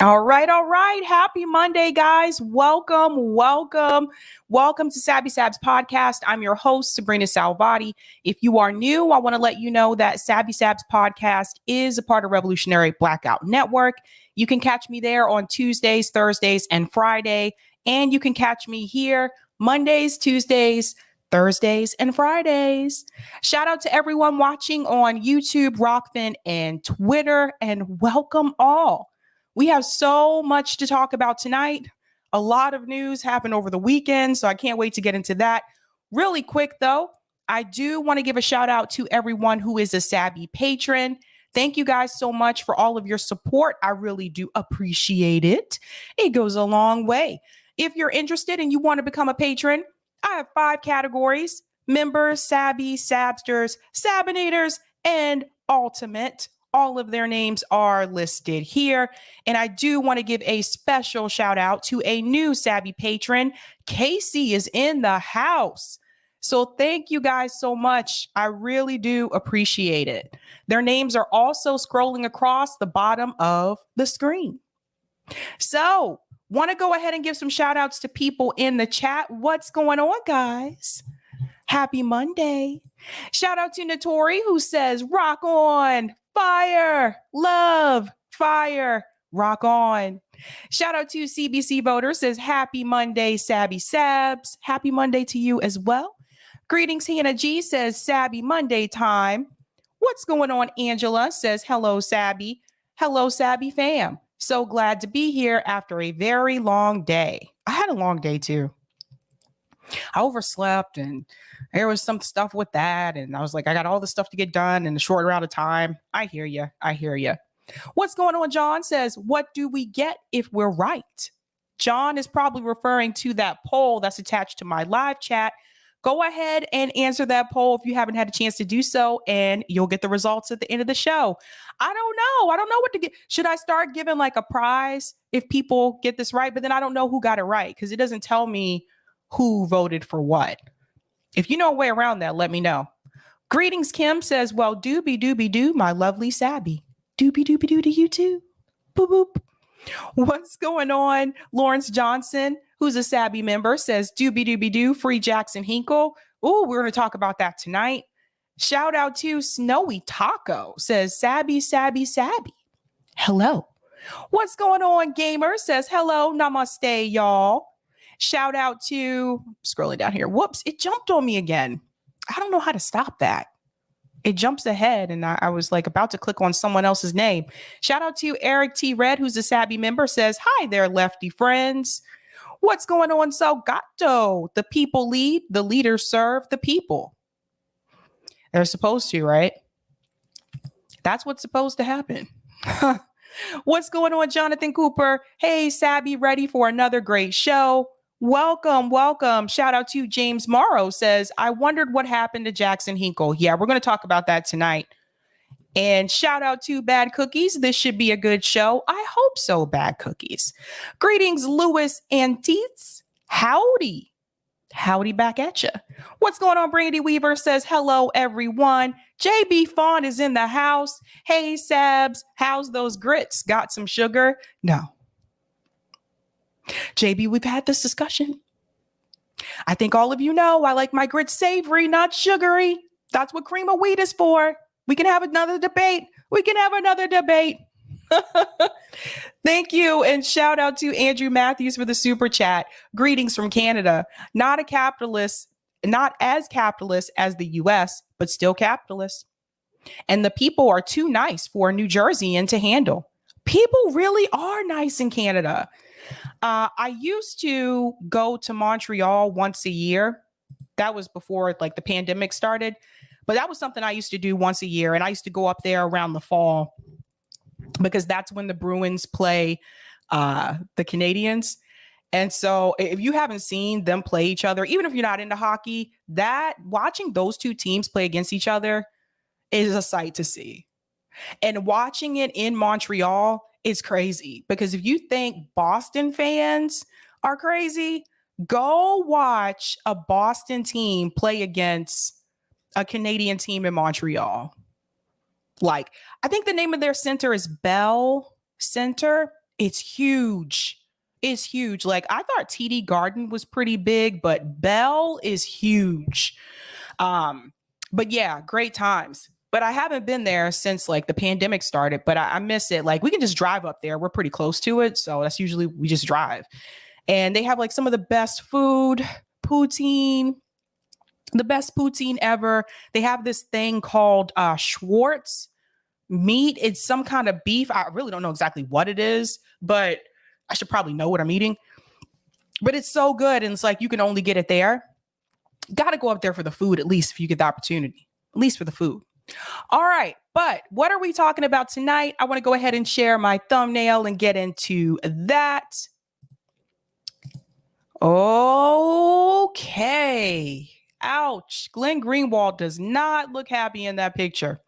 All right, all right. Happy Monday, guys. Welcome to Sabby Sabs podcast. I'm your host, Sabrina Salvati. If you are new, I want to let you know that Sabby Sabs podcast is a part of Revolutionary Blackout Network. You can catch me there on Tuesdays, Thursdays, and Friday. And you can catch me here Mondays, Tuesdays, Thursdays, and Fridays. Shout out to everyone watching on YouTube, Rockfin, and Twitter, and welcome all. We have so much to talk about tonight. A lot of news happened over the weekend, so I can't wait to get into that. Really quick, though, I do want to give a shout out to everyone who is a Sabby patron. Thank you guys so much for all of your support. I really do appreciate it. It goes a long way. If you're interested and you want to become a patron, I have 5 categories: members, Sabby, Sabsters, Sabinators, and Ultimate. All of their names are listed here. And I do want to give a special shout out to a new Sabby patron. Casey is in the house. So thank you guys so much. I really do appreciate it. Their names are also scrolling across the bottom of the screen. So want to go ahead and give some shout outs to people in the chat. What's going on, guys? Happy Monday. Shout out to Notori, who says, rock on, fire, love, fire, rock on. Shout out to CBC Voter, says, happy Monday, Sabby Sabs. Happy Monday to you as well. Greetings, Hannah G says, Sabby Monday time. What's going on, Angela says, hello, Sabby. Hello, Sabby fam. So glad to be here after a very long day. I had a long day too. I overslept and there was some stuff with that. And I was like, I got all this stuff to get done in a short amount of time. I hear you. I hear you. What's going on? John says, what do we get if we're right? John is probably referring to that poll that's attached to my live chat. Go ahead and answer that poll if you haven't had a chance to do so, and you'll get the results at the end of the show. I don't know. I don't know what to get. Should I start giving like a prize if people get this right? But then I don't know who got it right because it doesn't tell me who voted for what. If you know a way around that, let me know. Greetings, Kim says, well, doobie doobie doo, my lovely Sabby. Doobie doobie doo to you too. Boop boop. What's going on? Lawrence Johnson, who's a Sabby member, says, doobie doobie doo, free Jackson Hinkle. Ooh, we're going to talk about that tonight. Shout out to Snowy Taco, says, Sabby, Sabby, Sabby. Hello. What's going on, Gamer, says, hello, namaste, y'all. Shout out to, scrolling down here. Whoops, it jumped on me again. I don't know how to stop that. It jumps ahead and I was like about to click on someone else's name. Shout out to Eric T. Red, who's a Sabby member, says, hi there, lefty friends. What's going on, Salgato? The people lead, the leaders serve the people. They're supposed to, right? That's what's supposed to happen. What's going on, Jonathan Cooper? Hey, Sabby, ready for another great show. Welcome, welcome. Shout out to James Morrow, says, I wondered what happened to Jackson Hinkle. Yeah, we're going to talk about that tonight. And shout out to Bad Cookies. This should be a good show. I hope so, Bad Cookies. Greetings, Louis and Teets. Howdy. Howdy back at ya. What's going on? Brandy Weaver says, hello, everyone. JB Fawn is in the house. Hey, Sabs, how's those grits? Got some sugar? No. JB, we've had this discussion. I think all of you know I like my grits savory, not sugary. That's what cream of wheat is for. We can have another debate. Thank you. And shout out to Andrew Matthews for the super chat. Greetings from Canada. Not a capitalist, not as capitalist as the US, but still capitalist. And the people are too nice for a New Jerseyan to handle. People really are nice in Canada. I used to go to Montreal once a year. That was before like the pandemic started, but that was something I used to do once a year. And I used to go up there around the fall because that's when the Bruins play the Canadians. And so if you haven't seen them play each other, even if you're not into hockey, that watching those two teams play against each other is a sight to see. And watching it in Montreal is crazy because if you think Boston fans are crazy, go watch a Boston team play against a Canadian team in Montreal. Like, I think the name of their center is Bell Center. It's huge. It's huge. Like I thought TD Garden was pretty big, but Bell is huge. But yeah, great times. But I haven't been there since like the pandemic started, but I miss it. Like we can just drive up there. We're pretty close to it. So that's usually we just drive. And they have like some of the best food, poutine, the best poutine ever. They have this thing called Schwartz meat. It's some kind of beef. I really don't know exactly what it is, but I should probably know what I'm eating. But it's so good. And it's like you can only get it there. Got to go up there for the food, at least if you get the opportunity, at least for the food. All right. But what are we talking about tonight? I want to go ahead and share my thumbnail and get into that. Okay. Ouch. Glenn Greenwald does not look happy in that picture.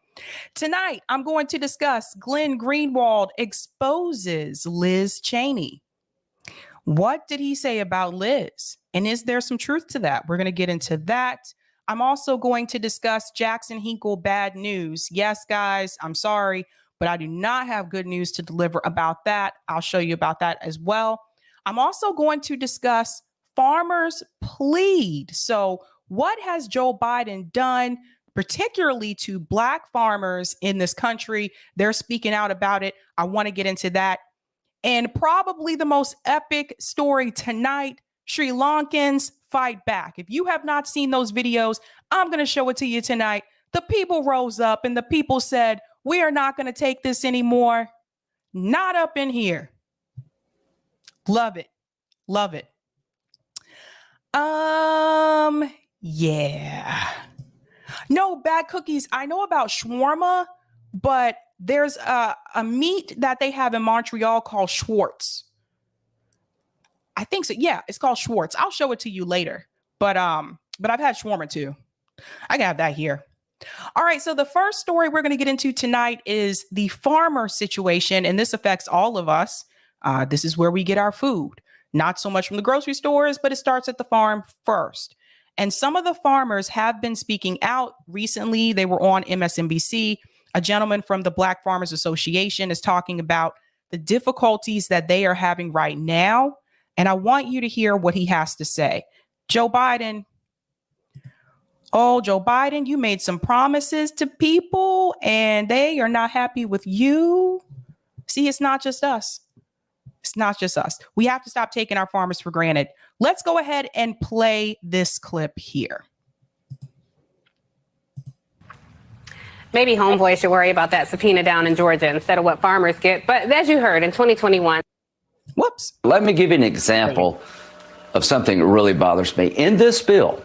Tonight, I'm going to discuss Glenn Greenwald exposes Liz Cheney. What did he say about Liz? And is there some truth to that? We're going to get into that. I'm also going to discuss Jackson Hinkle bad news. Yes, guys, I'm sorry, but I do not have good news to deliver about that. I'll show you about that as well. I'm also going to discuss farmers' plead. So what has Joe Biden done, particularly to Black farmers in this country? They're speaking out about it. I want to get into that. And probably the most epic story tonight, Sri Lankans fight back. If you have not seen those videos, I'm going to show it to you tonight. The people rose up and the people said, we are not going to take this anymore. Not up in here. Love it. Love it. Yeah. No bad cookies. I know about shawarma, but there's a meat that they have in Montreal called Schwartz. I think so. Yeah, it's called Schwartz. I'll show it to you later. But I've had shawarma too. I can have that here. All right. So the first story we're going to get into tonight is the farmer situation, and this affects all of us. This is where we get our food, not so much from the grocery stores, but it starts at the farm first. And some of the farmers have been speaking out recently. They were on MSNBC. A gentleman from the Black Farmers Association is talking about the difficulties that they are having right now. And I want you to hear what he has to say. Joe Biden, you made some promises to people and they are not happy with you. See, it's not just us. It's not just us. We have to stop taking our farmers for granted. Let's go ahead and play this clip here. Maybe Homeboy should worry about that subpoena down in Georgia instead of what farmers get. But as you heard, in 2021. Whoops. Let me give you an example of something that really bothers me. In this bill,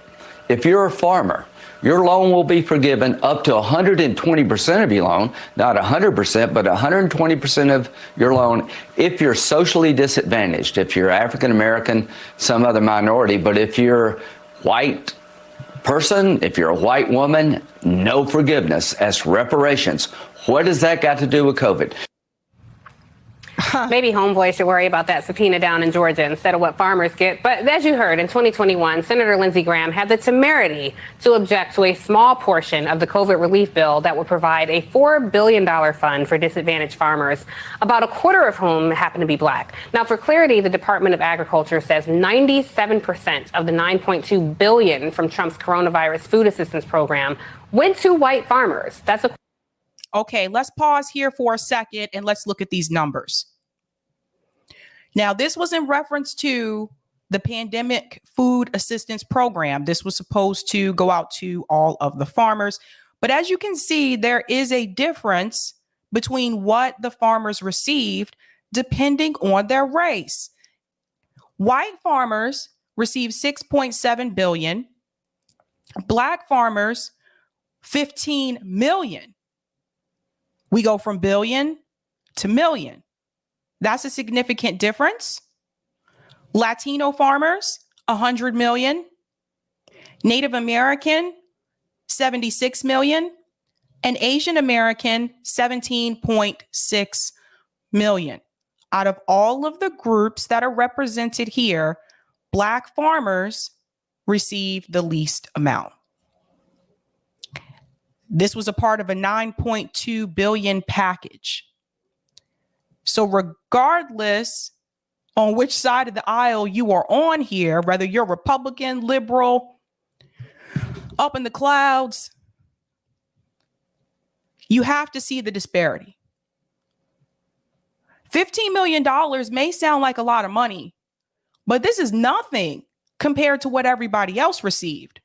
if you're a farmer, your loan will be forgiven up to 120% of your loan, not 100%, but 120% of your loan if you're socially disadvantaged, if you're African American, some other minority. But if you're white person, if you're a white woman, no forgiveness as reparations. What has that got to do with COVID? Maybe Homeboy should worry about that subpoena down in Georgia instead of what farmers get. But as you heard, in 2021, Senator Lindsey Graham had the temerity to object to a small portion of the COVID relief bill that would provide a $4 billion fund for disadvantaged farmers, about a quarter of whom happen to be Black. Now, for clarity, the Department of Agriculture says 97% of the $9.2 billion from Trump's coronavirus food assistance program went to white farmers. That's a Okay, let's pause here for a second and let's look at these numbers. Now, this was in reference to the pandemic food assistance program. This was supposed to go out to all of the farmers. But as you can see, there is a difference between what the farmers received depending on their race. White farmers received $6.7 billion. Black farmers, $15 million. We go from billion to million. That's a significant difference. Latino farmers, 100 million. Native American, 76 million. And Asian American, 17.6 million. Out of all of the groups that are represented here, Black farmers receive the least amount. This was a part of a $9.2 billion package. So regardless on which side of the aisle you are on here, whether you're Republican, liberal, up in the clouds, you have to see the disparity. $15 million may sound like a lot of money, but this is nothing compared to what everybody else received.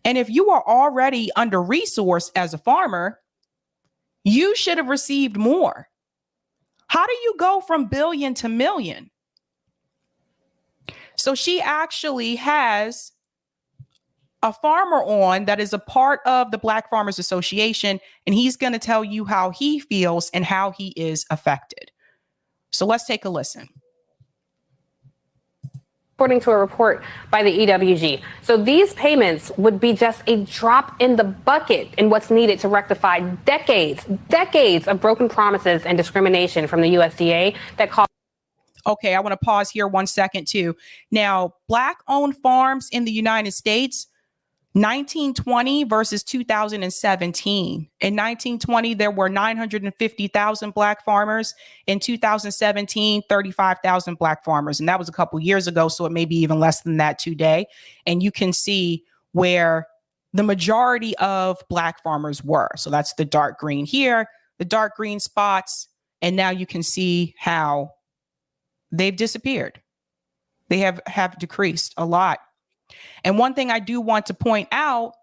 And if you are already under-resourced as a farmer, you should have received more. How do you go from billion to million? So she actually has a farmer on that is a part of the Black Farmers Association, and he's going to tell you how he feels and how he is affected. So let's take a listen. According to a report by the EWG. So these payments would be just a drop in the bucket in what's needed to rectify decades of broken promises and discrimination from the USDA that caused. Okay, I want to pause here 1 second too. Now, Black-owned farms in the United States, 1920 versus 2017. In 1920, there were 950,000 Black farmers. In 2017, 35,000 Black farmers. And that was a couple years ago, so it may be even less than that today. And you can see where the majority of Black farmers were. So that's the dark green here, the dark green spots. And now you can see how they've disappeared. They have decreased a lot. And one thing I do want to point out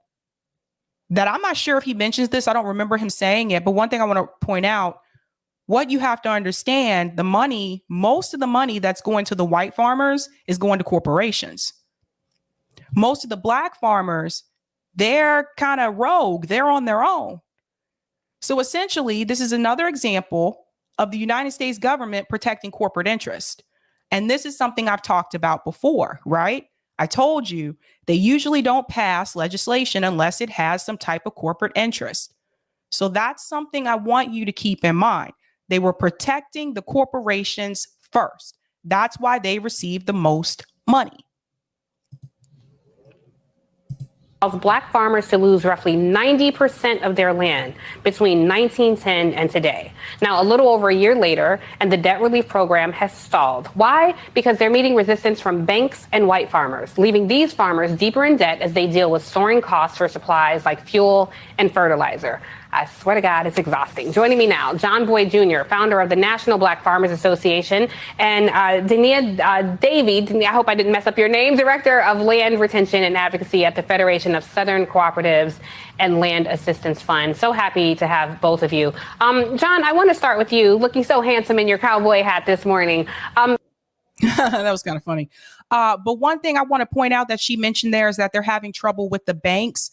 that I'm not sure if he mentions this, I don't remember him saying it, but one thing I want to point out, what you have to understand, the money, most of the money that's going to the white farmers is going to corporations. Most of the Black farmers, they're kind of rogue, they're on their own. So essentially, this is another example of the United States government protecting corporate interest. And this is something I've talked about before, right? I told you they usually don't pass legislation unless it has some type of corporate interest. So that's something I want you to keep in mind. They were protecting the corporations first. That's why they received the most money. Black farmers to lose roughly 90% of their land between 1910 and today. Now, a little over a year later, and the debt relief program has stalled. Why? Because they're meeting resistance from banks and white farmers, leaving these farmers deeper in debt as they deal with soaring costs for supplies like fuel and fertilizer. I swear to God, it's exhausting. Joining me now, John Boyd Jr., founder of the National Black Farmers Association, and Dania Davy, I hope I didn't mess up your name, Director of Land Retention and Advocacy at the Federation of Southern Cooperatives and Land Assistance Fund. So happy to have both of you. John, I want to start with you, looking so handsome in your cowboy hat this morning. That was kind of funny. But one thing I want to point out that she mentioned there is that they're having trouble with the banks.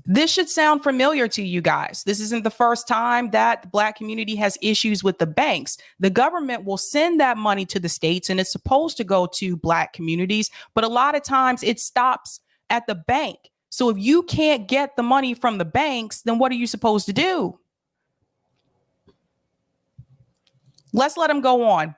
This should sound familiar to you guys. This isn't the first time that the Black community has issues with the banks. The government will send that money to the states and it's supposed to go to Black communities, but a lot of times it stops at the bank. So if you can't get the money from the banks, then what are you supposed to do? Let's let them go on.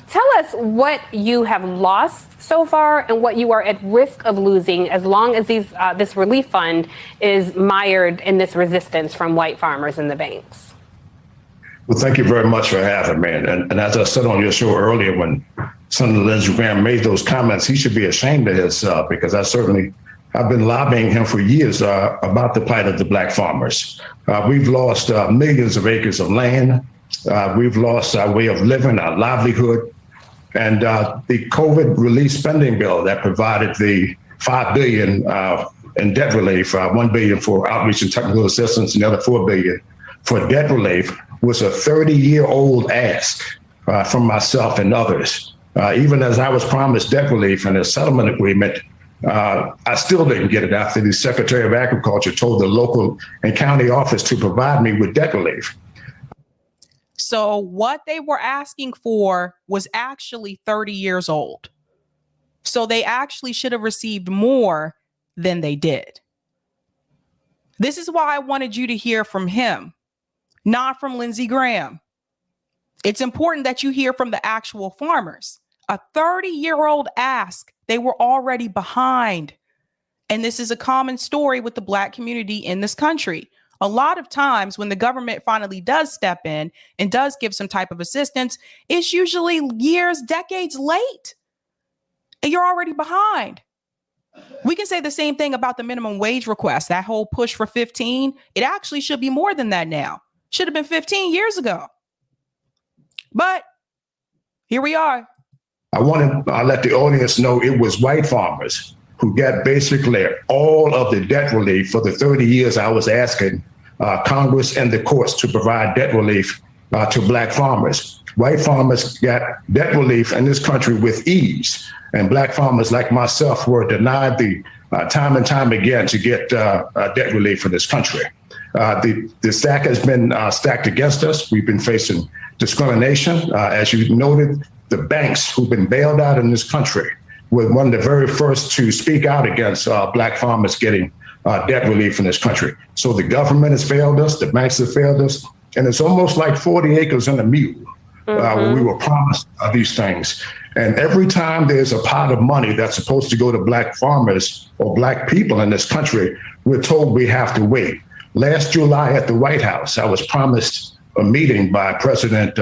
Tell us what you have lost so far and what you are at risk of losing as long as this relief fund is mired in this resistance from white farmers and the banks. Well, thank you very much for having me. And as I said on your show earlier, when Senator Lindsey Graham made those comments, he should be ashamed of himself, because I've been lobbying him for years about the plight of the Black farmers. We've lost millions of acres of land. We've lost our way of living, our livelihood, and the COVID relief spending bill that provided the $5 billion in debt relief, $1 billion for outreach and technical assistance, and the other $4 billion for debt relief was a 30-year-old ask from myself and others. Even as I was promised debt relief and a settlement agreement, I still didn't get it after the Secretary of Agriculture told the local and county office to provide me with debt relief. So what they were asking for was actually 30 years old. So they actually should have received more than they did. This is why I wanted you to hear from him, not from Lindsey Graham. It's important that you hear from the actual farmers. A 30-year-old ask, they were already behind. And this is a common story with the Black community in this country. A lot of times when the government finally does step in and does give some type of assistance, it's usually years, decades late, and you're already behind. We can say the same thing about the minimum wage request. That whole push for 15, it actually should be more than that now. Should have been 15 years ago. But here we are. I want to let the audience know it was white farmers who got basically all of the debt relief for the 30 years I was asking Congress and the courts to provide debt relief to black farmers. White farmers got debt relief in this country with ease, and black farmers like myself were denied the time and time again to get debt relief in this country. The stack has been stacked against us. We've been facing discrimination. As you noted, the banks who've been bailed out in this country were one of the very first to speak out against black farmers getting debt relief in this country. So the government has failed us, the banks have failed us, and it's almost like 40 acres and a mule when we were promised these things. And every time there's a pot of money that's supposed to go to black farmers or black people in this country, we're told we have to wait. Last July at the White House, I was promised a meeting by President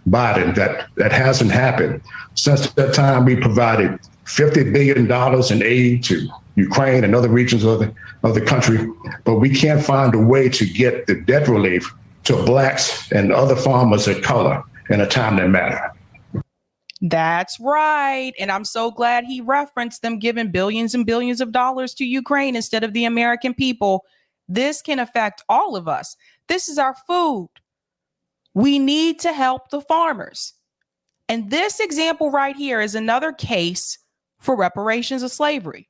Biden. That hasn't happened. Since that time, we provided $50 billion in aid to Ukraine and other regions of the country, but we can't find a way to get the debt relief to blacks and other farmers of color in a timely manner. That's right. And I'm so glad he referenced them giving billions and billions of dollars to Ukraine instead of the American people. This can affect all of us. This is our food. We need to help the farmers. And this example right here is another case for reparations of slavery.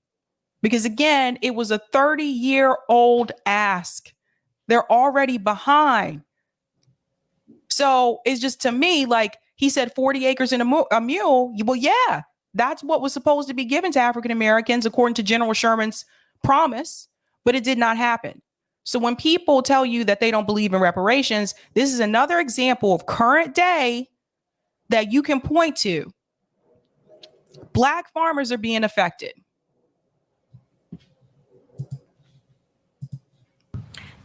Because again, it was a 30-year-old ask. They're already behind. So it's just, to me, like he said, 40 acres and a mule. Well, yeah, that's what was supposed to be given to African Americans according to General Sherman's promise, but it did not happen. So when people tell you that they don't believe in reparations, this is another example of current day that you can point to. Black farmers are being affected.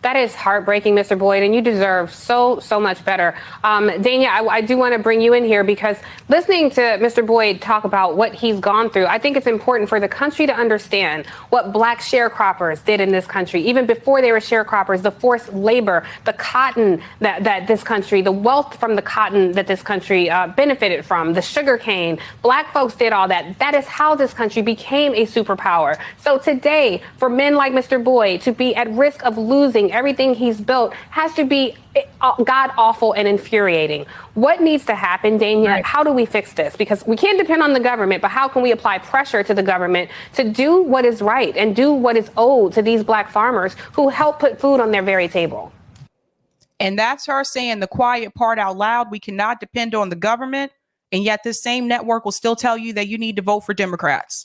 That is heartbreaking, Mr. Boyd, and you deserve so much better. Dania, I do want to bring you in here because listening to Mr. Boyd talk about what he's gone through, I think it's important for the country to understand what black sharecroppers did in this country, even before they were sharecroppers, the forced labor, the cotton that this country, the wealth from the cotton that this country benefited from, the sugar cane. Black folks did all that. That is how this country became a superpower. So today, for men like Mr. Boyd to be at risk of losing everything he's built has to be god awful and infuriating. What needs to happen, Dania? Right. How do we fix this? Because we can't depend on the government, but how can we apply pressure to the government to do what is right and do what is owed to these black farmers who help put food on their very table? And that's her saying the quiet part out loud. We cannot depend on the government. And yet this same network will still tell you that you need to vote for Democrats.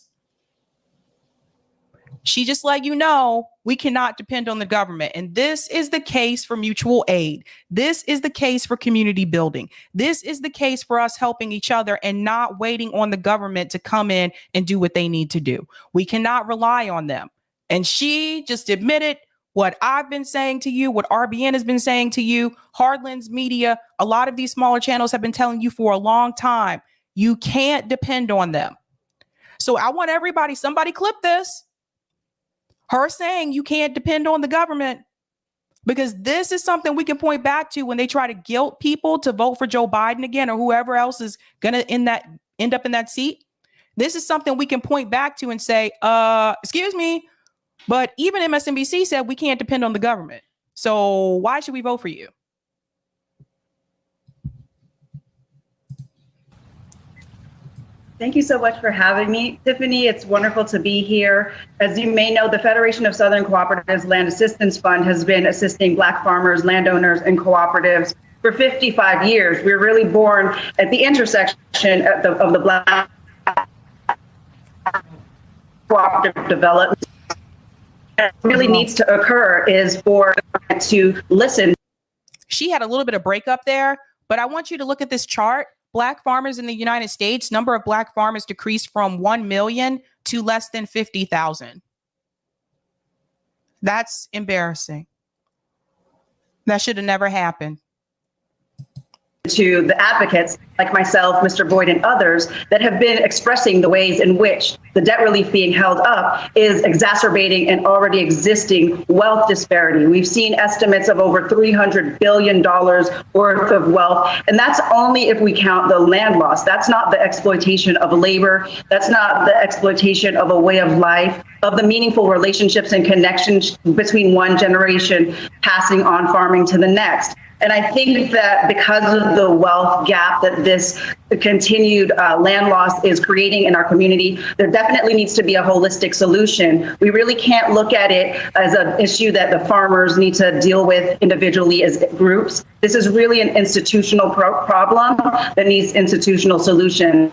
She just let you know we cannot depend on the government. And this is the case for mutual aid. This is the case for community building. This is the case for us helping each other and not waiting on the government to come in and do what they need to do. We cannot rely on them. And she just admitted what I've been saying to you, what RBN has been saying to you, Hardlands Media, a lot of these smaller channels have been telling you for a long time. You can't depend on them. So I want everybody, somebody clip this. Her saying you can't depend on the government, because this is something we can point back to when they try to guilt people to vote for Joe Biden again or whoever else is going to end up in that seat. This is something we can point back to and say, excuse me, but even MSNBC said we can't depend on the government. So why should we vote for you? Thank you so much for having me, Tiffany. It's wonderful to be here. As you may know, the Federation of Southern Cooperatives Land Assistance Fund has been assisting Black farmers, landowners, and cooperatives for 55 years. We're really born at the intersection of the Black cooperative development. What really needs to occur is for to listen. She had a little bit of breakup there, but I want you to look at this chart. Black farmers in the United States, number of black farmers decreased from 1 million to less than 50,000. That's embarrassing. That should have never happened. To the advocates like myself, Mr. Boyd, and others that have been expressing the ways in which the debt relief being held up is exacerbating an already existing wealth disparity. We've seen estimates of over $300 billion worth of wealth, and that's only if we count the land loss. That's not the exploitation of labor. That's not the exploitation of a way of life, of the meaningful relationships and connections between one generation passing on farming to the next. And I think that because of the wealth gap that this continued land loss is creating in our community, there definitely needs to be a holistic solution. We really can't look at it as an issue that the farmers need to deal with individually as groups. This is really an institutional problem that needs institutional solutions.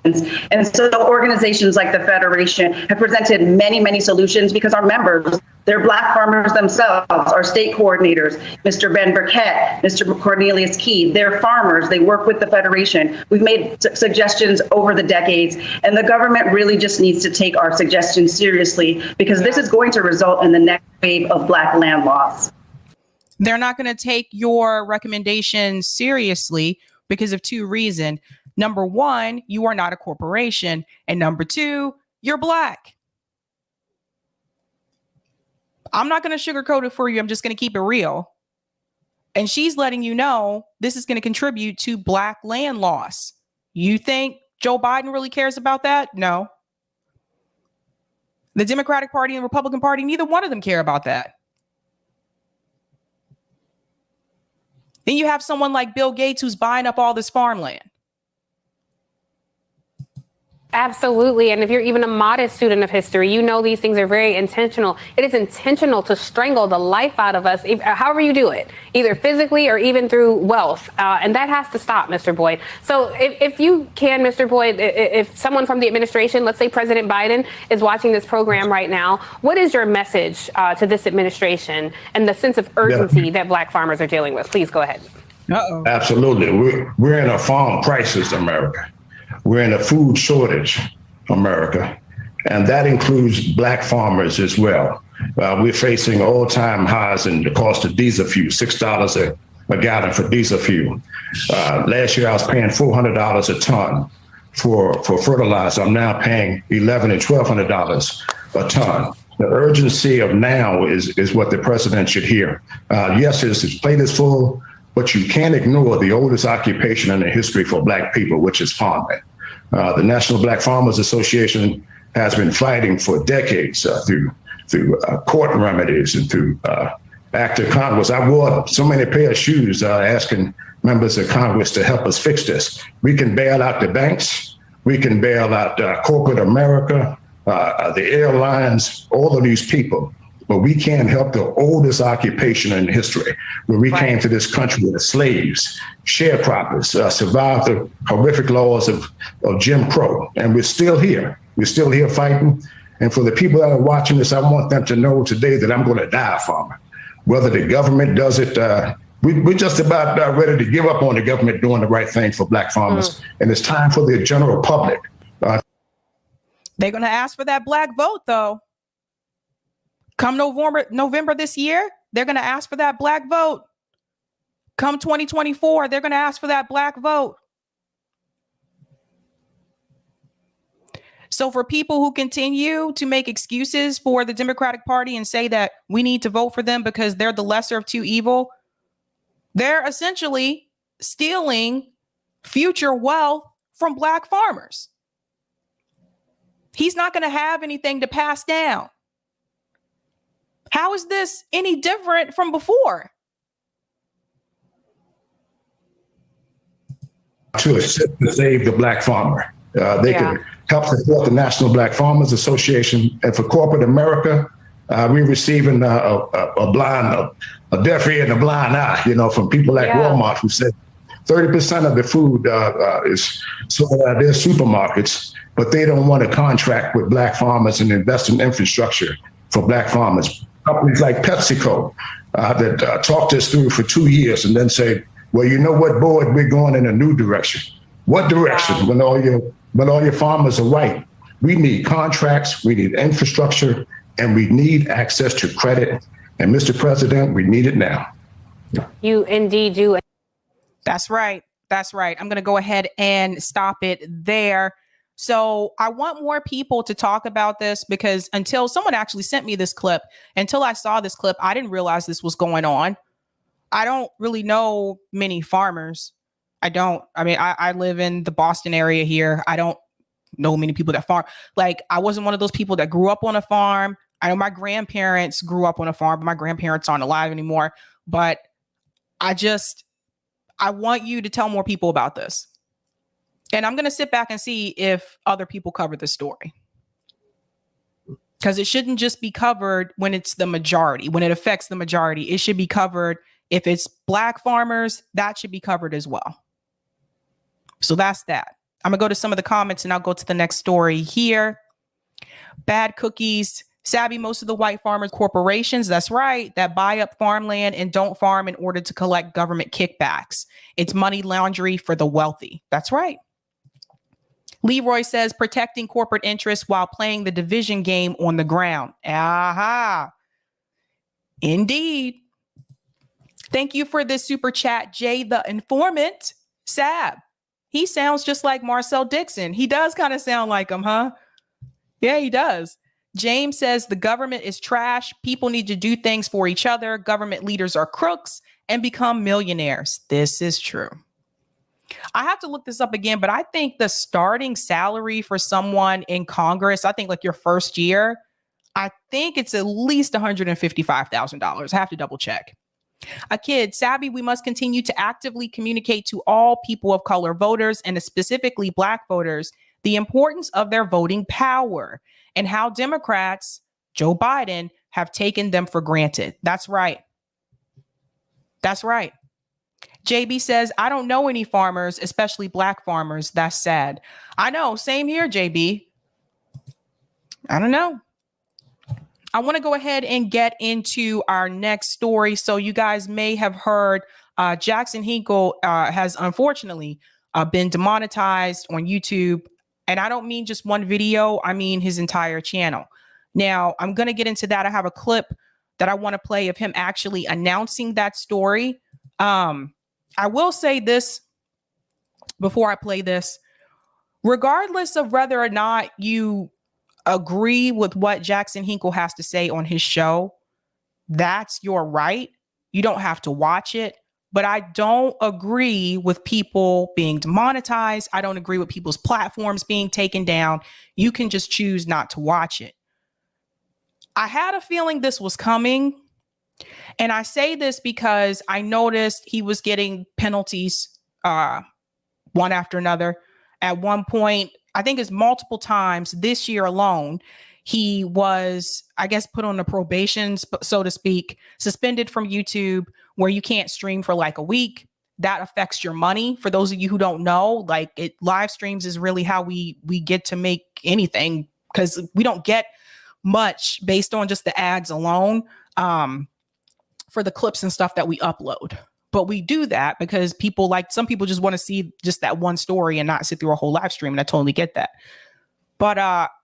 And so organizations like the Federation have presented many, many solutions because our members, they're Black farmers themselves, our state coordinators, Mr. Ben Burkett, Mr. Cornelius Key, they're farmers, they work with the Federation. We've made suggestions over the decades, and the government really just needs to take our suggestions seriously because this is going to result in the next wave of Black land loss. They're not going to take your recommendations seriously because of two reasons. Number one, you are not a corporation. And number two, you're Black. I'm not going to sugarcoat it for you. I'm just going to keep it real. And she's letting you know this is going to contribute to Black land loss. You think Joe Biden really cares about that? No. The Democratic Party and the Republican Party, neither one of them care about that. Then you have someone like Bill Gates who's buying up all this farmland. Absolutely. And if you're even a modest student of history, you know these things are very intentional. It is intentional to strangle the life out of us, however you do it, either physically or even through wealth. And that has to stop, Mr. Boyd. So if you can, Mr. Boyd, if someone from the administration, let's say President Biden, is watching this program right now, what is your message to this administration and the sense of urgency that Black farmers are dealing with? Please go ahead. Uh-oh. Absolutely. We're in a farm crisis, America. We're in a food shortage, America, and that includes Black farmers as well. We're facing all-time highs in the cost of diesel fuel, $6 a gallon for diesel fuel. Last year, I was paying $400 a ton for fertilizer. I'm now paying $1,100 and $1,200 a ton. The urgency of now is what the president should hear. Yes, his plate is full, but you can't ignore the oldest occupation in the history for Black people, which is farming. The National Black Farmers Association has been fighting for decades through court remedies and through act of Congress. I wore so many pair of shoes asking members of Congress to help us fix this. We can bail out the banks. We can bail out corporate America, the airlines, all of these people. But we can't help the oldest occupation in history, where we came to this country as slaves, sharecroppers, survived the horrific laws of Jim Crow. And we're still here. We're still here fighting. And for the people that are watching this, I want them to know today that I'm going to die a farmer. Whether the government does it, we're just about ready to give up on the government doing the right thing for Black farmers. And it's time for the general public. They're going to ask for that Black vote, though. Come November this year, they're going to ask for that Black vote. Come 2024, they're going to ask for that Black vote. So for people who continue to make excuses for the Democratic Party and say that we need to vote for them because they're the lesser of two evil, they're essentially stealing future wealth from Black farmers. He's not going to have anything to pass down. How is this any different from before? To save the Black farmer. They can help support the National Black Farmers Association. And for corporate America, we're receiving a deaf ear and a blind eye, from people like Walmart, who said 30% of the food is sold at their supermarkets, but they don't want to contract with Black farmers and invest in infrastructure for Black farmers. Companies like PepsiCo that talked us through for 2 years and then say, well, you know what, board, we're going in a new direction. What direction? When all your farmers are white. We need contracts, we need infrastructure, and we need access to credit. And Mr. President, we need it now. You indeed do. That's right. That's right. I'm going to go ahead and stop it there. So I want more people to talk about this, because until someone actually sent me this clip, until I saw this clip, I didn't realize this was going on. I don't really know many farmers. I don't. I mean, I live in the Boston area here. I don't know many people that farm. Like, I wasn't one of those people that grew up on a farm. I know my grandparents grew up on a farm, but my grandparents aren't alive anymore. But I want you to tell more people about this. And I'm going to sit back and see if other people cover the story. Because it shouldn't just be covered when it's the majority, when it affects the majority. It should be covered. If it's Black farmers, that should be covered as well. So that's that. I'm going to go to some of the comments and I'll go to the next story here. Bad cookies. Sabby, most of the white farmers corporations, that's right, that buy up farmland and don't farm in order to collect government kickbacks. It's money laundry for the wealthy. That's right. Leroy says protecting corporate interests while playing the division game on the ground. Aha. Indeed. Thank you for this super chat, Jay the Informant. Sab. He sounds just like Marcel Dixon. He does kind of sound like him, huh? Yeah, he does. James says the government is trash. People need to do things for each other. Government leaders are crooks and become millionaires. This is true. I have to look this up again, but I think the starting salary for someone in Congress, I think like your first year, I think it's at least $155,000. I have to double check. A kid, Sabby, we must continue to actively communicate to all people of color voters, and specifically Black voters, the importance of their voting power and how Democrats, Joe Biden, have taken them for granted. That's right. That's right. JB says, I don't know any farmers, especially Black farmers. That's sad. I know. Same here, JB. I don't know. I want to go ahead and get into our next story. So you guys may have heard Jackson Hinkle has unfortunately been demonetized on YouTube. And I don't mean just one video. I mean his entire channel. Now, I'm going to get into that. I have a clip that I want to play of him actually announcing that story. I will say this before I play this. Regardless of whether or not you agree with what Jackson Hinkle has to say on his show, that's your right. You don't have to watch it. But I don't agree with people being demonetized. I don't agree with people's platforms being taken down. You can just choose not to watch it. I had a feeling this was coming. And I say this because I noticed he was getting penalties one after another. At one point, I think it's multiple times this year alone, he was, I guess, put on a probation, so to speak, suspended from YouTube, where you can't stream for like a week. That affects your money. For those of you who don't know, like live streams is really how we get to make anything, because we don't get much based on just the ads alone for the clips and stuff that we upload. But we do that because some people just want to see just that one story and not sit through a whole live stream. And I totally get that. But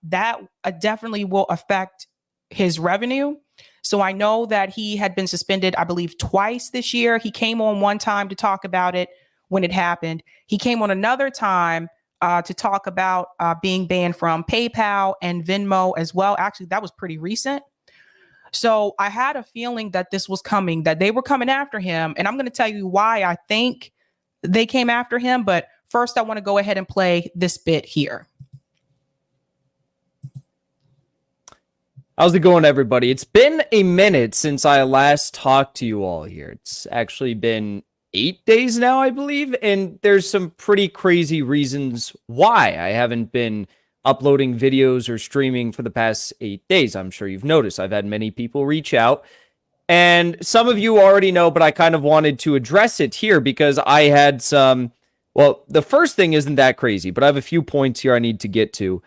that definitely will affect his revenue. So I know that he had been suspended, I believe, twice this year. He came on one time to talk about it when it happened. He came on another time to talk about being banned from PayPal and Venmo as well. Actually, that was pretty recent. So I had a feeling that this was coming, that they were coming after him. And I'm going to tell you why I think they came after him. But first, I want to go ahead and play this bit here. How's it going, everybody? It's been a minute since I last talked to you all here. It's actually been 8 days now, I believe. And there's some pretty crazy reasons why I haven't been uploading videos or streaming for the past 8 days. I'm sure you've noticed I've had many people reach out, and some of you already know, but I kind of wanted to address it here because I had some, well, the first thing isn't that crazy, but I have a few points here I need to get to.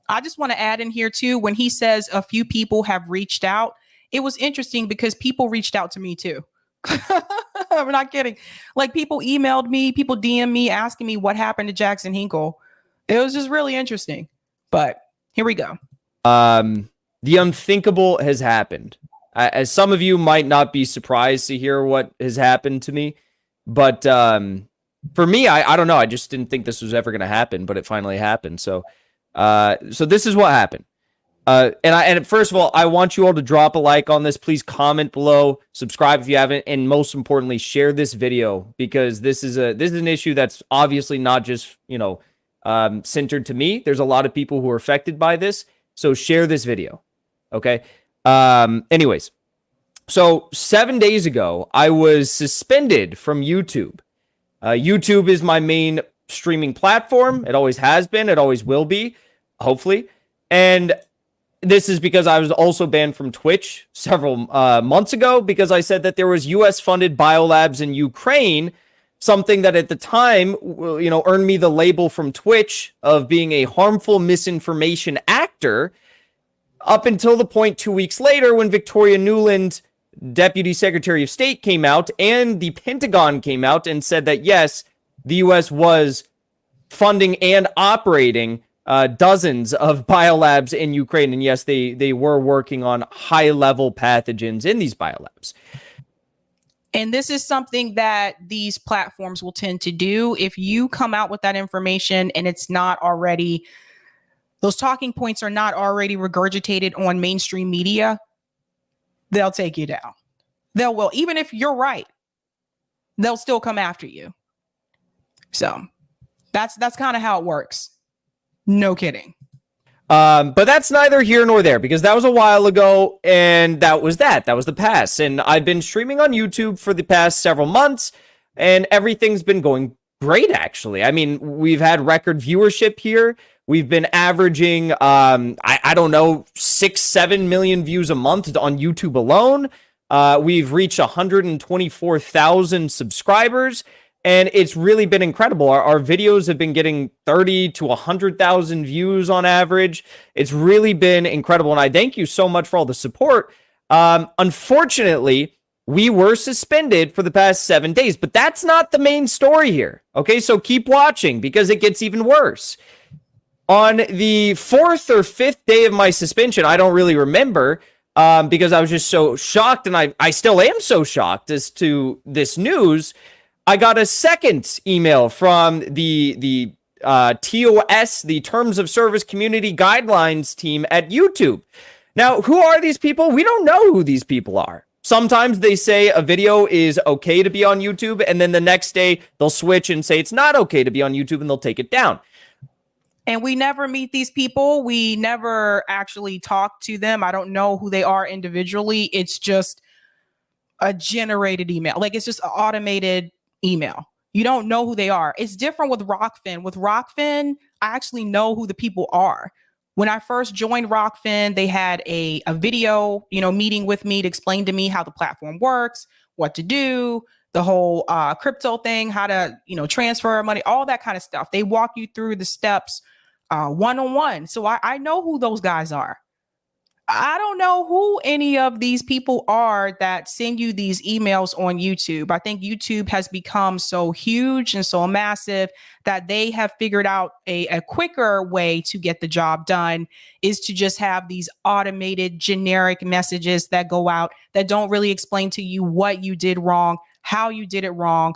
I just want to add in here too, when he says a few people have reached out, it was interesting because people reached out to me too. I'm not kidding. Like, people emailed me, people DM me asking me what happened to Jackson Hinkle. It was just really interesting. But here we go. The unthinkable has happened. As some of you might not be surprised to hear what has happened to me, but for me, I don't know. I just didn't think this was ever going to happen, but it finally happened. So this is what happened. And first of all, I want you all to drop a like on this. Please comment below, subscribe if you haven't, and most importantly, share this video, because this is an issue that's obviously not just, centered to me. There's a lot of people who are affected by this. So share this video. Okay. Anyways, so 7 days ago, I was suspended from YouTube. YouTube is my main streaming platform. It always has been. It always will be, hopefully. And this is because I was also banned from Twitch several months ago because I said that there was U.S.-funded biolabs in Ukraine, something that at the time, earned me the label from Twitch of being a harmful misinformation actor, up until the point 2 weeks later when Victoria Nuland, Deputy Secretary of State, came out and the Pentagon came out and said that, yes, the U.S. was funding and operating dozens of biolabs in Ukraine. And yes, they were working on high-level pathogens in these biolabs. And this is something that these platforms will tend to do. If you come out with that information and it's not already, those talking points are not already regurgitated on mainstream media, they'll take you down. Even if you're right, they'll still come after you. So that's kind of how it works. No kidding. But that's neither here nor there, because that was a while ago, and that was the past. And I've been streaming on YouTube for the past several months, and everything's been going great, actually. I mean, we've had record viewership here. We've been averaging, I don't know, 6-7 million views a month on YouTube alone. We've reached 124,000 subscribers. And it's really been incredible. Our videos have been getting 30 to 100,000 views on average. It's really been incredible. And I thank you so much for all the support. Unfortunately, we were suspended for the past 7 days, but that's not the main story here. Okay, so keep watching because it gets even worse. On the 4th or 5th day of my suspension, I don't really remember, because I was just so shocked, and I still am so shocked as to this news. I got a second email from the TOS, the Terms of Service Community Guidelines team at YouTube. Now, who are these people? We don't know who these people are. Sometimes they say a video is okay to be on YouTube, and then the next day they'll switch and say it's not okay to be on YouTube, and they'll take it down. And we never meet these people. We never actually talk to them. I don't know who they are individually. It's just a generated email. Like, it's just an automated email. You don't know who they are. It's different with Rockfin. With Rockfin, I actually know who the people are. When I first joined Rockfin, they had a video, meeting with me to explain to me how the platform works, what to do, the whole crypto thing, how to, transfer money, all that kind of stuff. They walk you through the steps one-on-one. So I know who those guys are. I don't know who any of these people are that send you these emails on YouTube. I think YouTube has become so huge and so massive that they have figured out a quicker way to get the job done is to just have these automated generic messages that go out that don't really explain to you what you did wrong, how you did it wrong,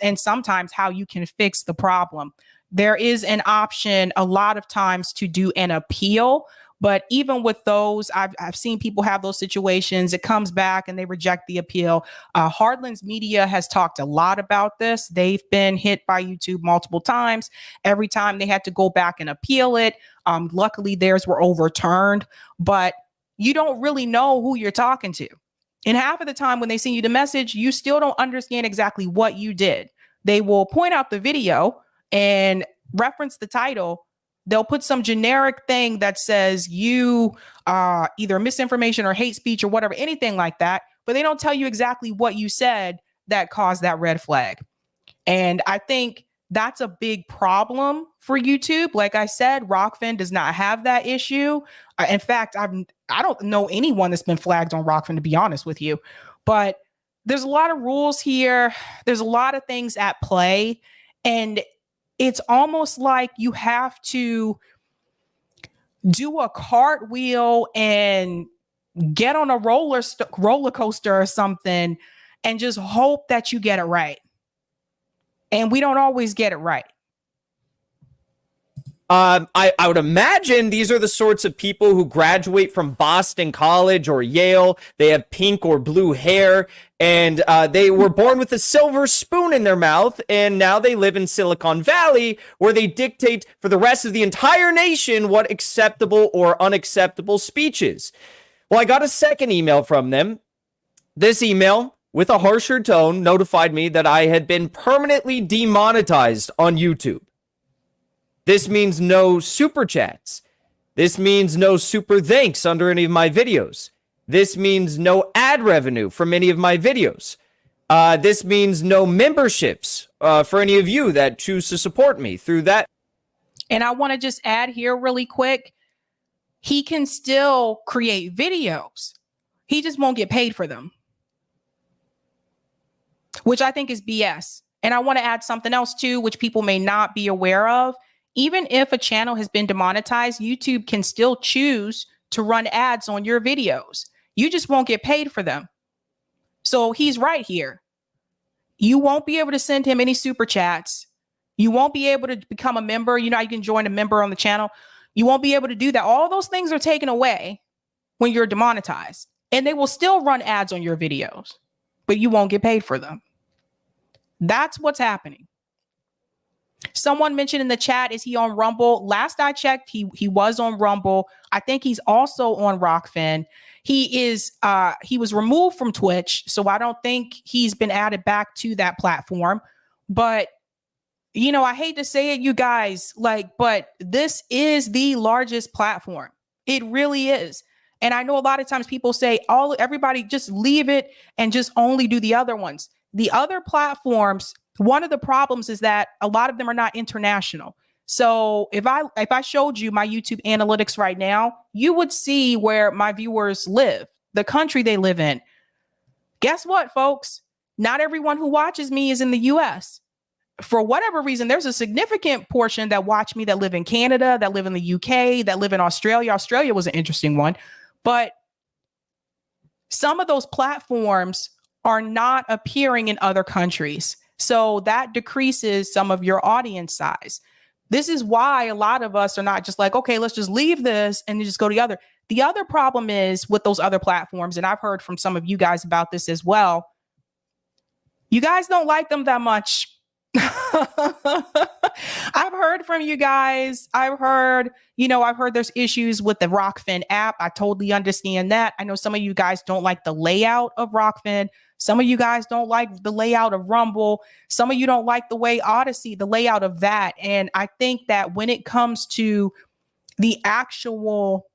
and sometimes how you can fix the problem. There is an option a lot of times to do an appeal. But even with those, I've seen people have those situations. It comes back and they reject the appeal. Hardlands Media has talked a lot about this. They've been hit by YouTube multiple times. Every time they had to go back and appeal it. Luckily, theirs were overturned. But you don't really know who you're talking to. And half of the time when they send you the message, you still don't understand exactly what you did. They will point out the video and reference the title. They'll put some generic thing that says you either misinformation or hate speech or whatever, anything like that. But they don't tell you exactly what you said that caused that red flag. And I think that's a big problem for YouTube. Like I said, Rockfin does not have that issue. In fact, I don't know anyone that's been flagged on Rockfin, to be honest with you. But there's a lot of rules here. There's a lot of things at play. And it's almost like you have to do a cartwheel and get on a roller coaster or something and just hope that you get it right. And we don't always get it right. I would imagine these are the sorts of people who graduate from Boston College or Yale. They have pink or blue hair, and they were born with a silver spoon in their mouth, and now they live in Silicon Valley, where they dictate for the rest of the entire nation what acceptable or unacceptable speech is. Well, I got a second email from them. This email, with a harsher tone, notified me that I had been permanently demonetized on YouTube. This means no super chats. This means no super thanks under any of my videos. This means no ad revenue from any of my videos. This means no memberships for any of you that choose to support me through that. And I want to just add here really quick. He can still create videos. He just won't get paid for them, which I think is BS. And I want to add something else too, which people may not be aware of. Even if a channel has been demonetized, YouTube can still choose to run ads on your videos. You just won't get paid for them. So he's right here. You won't be able to send him any super chats. You won't be able to become a member. You know, you can join a member on the channel. You won't be able to do that. All those things are taken away when you're demonetized, and they will still run ads on your videos, but you won't get paid for them. That's what's happening. Someone mentioned in the chat, is he on Rumble? Last I checked, he was on Rumble. I think he's also on Rockfin. He was removed from Twitch, so I don't think he's been added back to that platform. But you know, I hate to say it, you guys, but this is the largest platform. It really is. And I know a lot of times people say, everybody just leave it and just only do the other ones. The other platforms, one of the problems is that a lot of them are not international. So if I showed you my YouTube analytics right now, you would see where my viewers live, the country they live in. Guess what, folks? Not everyone who watches me is in the US. For whatever reason, there's a significant portion that watch me that live in Canada, that live in the UK, that live in Australia. Australia was an interesting one. But some of those platforms are not appearing in other countries. So that decreases some of your audience size. This is why a lot of us are not just like, okay, let's just leave this and just go to the other. The other problem is with those other platforms, and I've heard from some of you guys about this as well. You guys don't like them that much. I've heard from you guys. I've heard there's issues with the Rockfin app. I totally understand that. I know some of you guys don't like the layout of Rockfin. Some of you guys don't like the layout of Rumble. Some of you don't like the way Odyssey, the layout of that. And I think that when it comes to the actual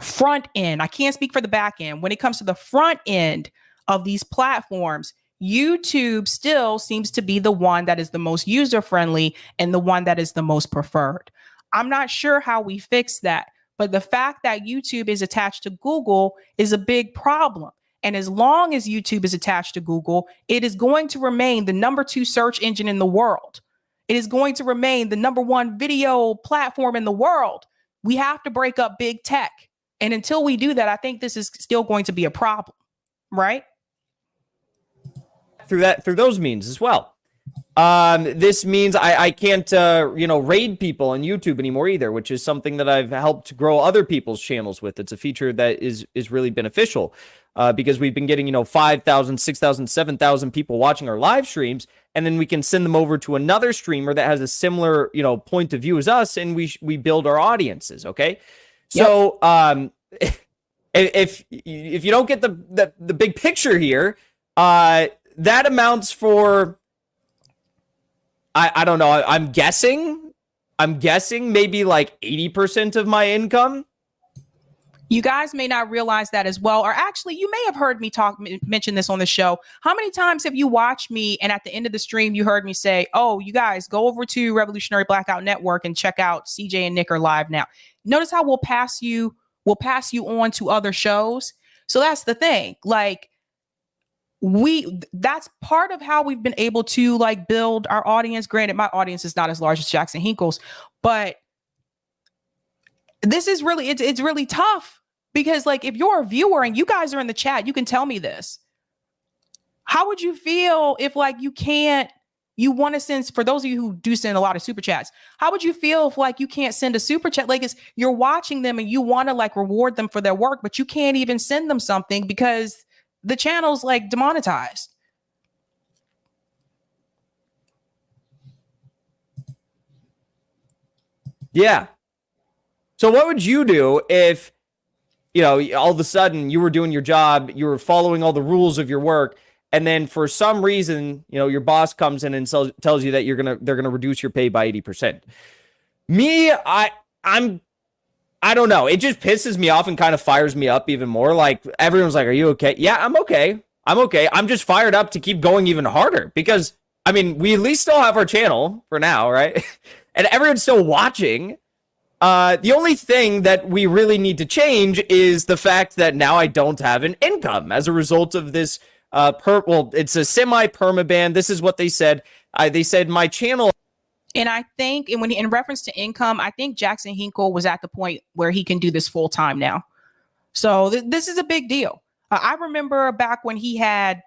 front end, I can't speak for the back end. When it comes to the front end of these platforms, YouTube still seems to be the one that is the most user-friendly and the one that is the most preferred. I'm not sure how we fix that, but the fact that YouTube is attached to Google is a big problem. And as long as YouTube is attached to Google, it is going to remain the #2 search engine in the world. It is going to remain the #1 video platform in the world. We have to break up big tech. And until we do that, I think this is still going to be a problem, right? Through those means as well. This means I can't raid people on YouTube anymore either, which is something that I've helped grow other people's channels with. It's a feature that is really beneficial because we've been getting 5,000, 6,000, 7,000 people watching our live streams, and then we can send them over to another streamer that has a similar point of view as us, and we build our audiences. Okay, so if you don't get the big picture here, that amounts for, I don't know, I'm guessing maybe like 80% of my income. You guys may not realize that as well. Or actually, you may have heard me mention this on the show. How many times have you watched me and at the end of the stream, you heard me say, oh, you guys go over to Revolutionary Blackout Network and check out CJ and Nick are live now. Notice how we'll pass you on to other shows. So that's the thing. That's part of how we've been able to build our audience. Granted, my audience is not as large as Jackson Hinkle's, but this is really, it's really tough Because like, if you're a viewer and you guys are in the chat, you can tell me this. How would you feel if like you want to send, for those of you who do send a lot of super chats, how would you feel if like you can't send a super chat? Like you're watching them and you want to like reward them for their work, but you can't even send them something because the channel's like demonetized. Yeah. So what would you do if, you know, all of a sudden you were doing your job, you were following all the rules of your work, and then for some reason, you know, your boss comes in and tells you that they're gonna reduce your pay by 80%. Me, I don't know. It just pisses me off and kind of fires me up even more. Like, everyone's like, "Are you okay?" Yeah, I'm okay. I'm just fired up to keep going even harder because, I mean, we at least still have our channel for now, right? And everyone's still watching. The only thing that we really need to change is the fact that now I don't have an income as a result of this. It's a semi-perma ban. This is what they said. They said my channel. And I think, and when in reference to income, I think Jackson Hinkle was at the point where he can do this full time now. So this is a big deal. I remember back when he had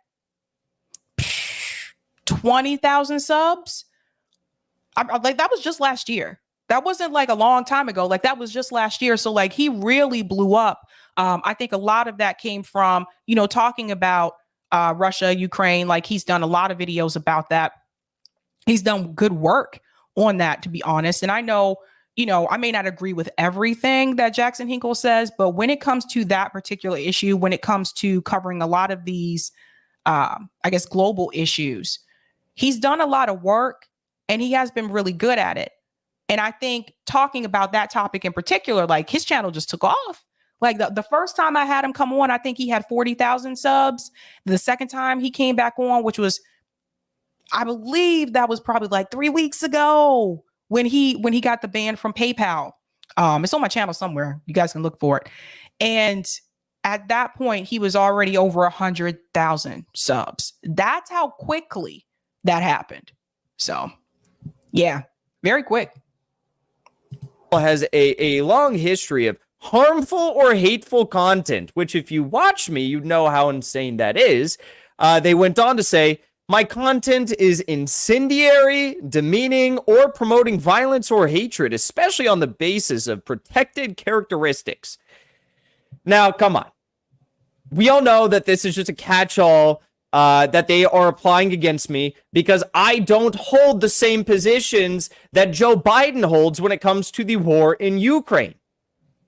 20,000 subs. Like that was just last year. That wasn't like a long time ago. Like that was just last year. So like he really blew up. I think a lot of that came from, you know, talking about Russia, Ukraine. Like he's done a lot of videos about that. He's done good work on that, to be honest. And I know, you know, I may not agree with everything that Jackson Hinkle says, but when it comes to that particular issue, when it comes to covering a lot of these, I guess, global issues, he's done a lot of work and he has been really good at it. And I think talking about that topic in particular, like his channel just took off. Like the first time I had him come on, I think he had 40,000 subs. The second time he came back on, which was, I believe that was probably like 3 weeks ago when he got the ban from PayPal. It's on my channel somewhere. You guys can look for it. And at that point, he was already over 100,000 subs. That's how quickly that happened. So, yeah, very quick. Has a long history of harmful or hateful content, which if you watch me, you know how insane that is. They went on to say, my content is incendiary, demeaning, or promoting violence or hatred, especially on the basis of protected characteristics. Now, come on. We all know that this is just a catch-all that they are applying against me because I don't hold the same positions that Joe Biden holds when it comes to the war in Ukraine.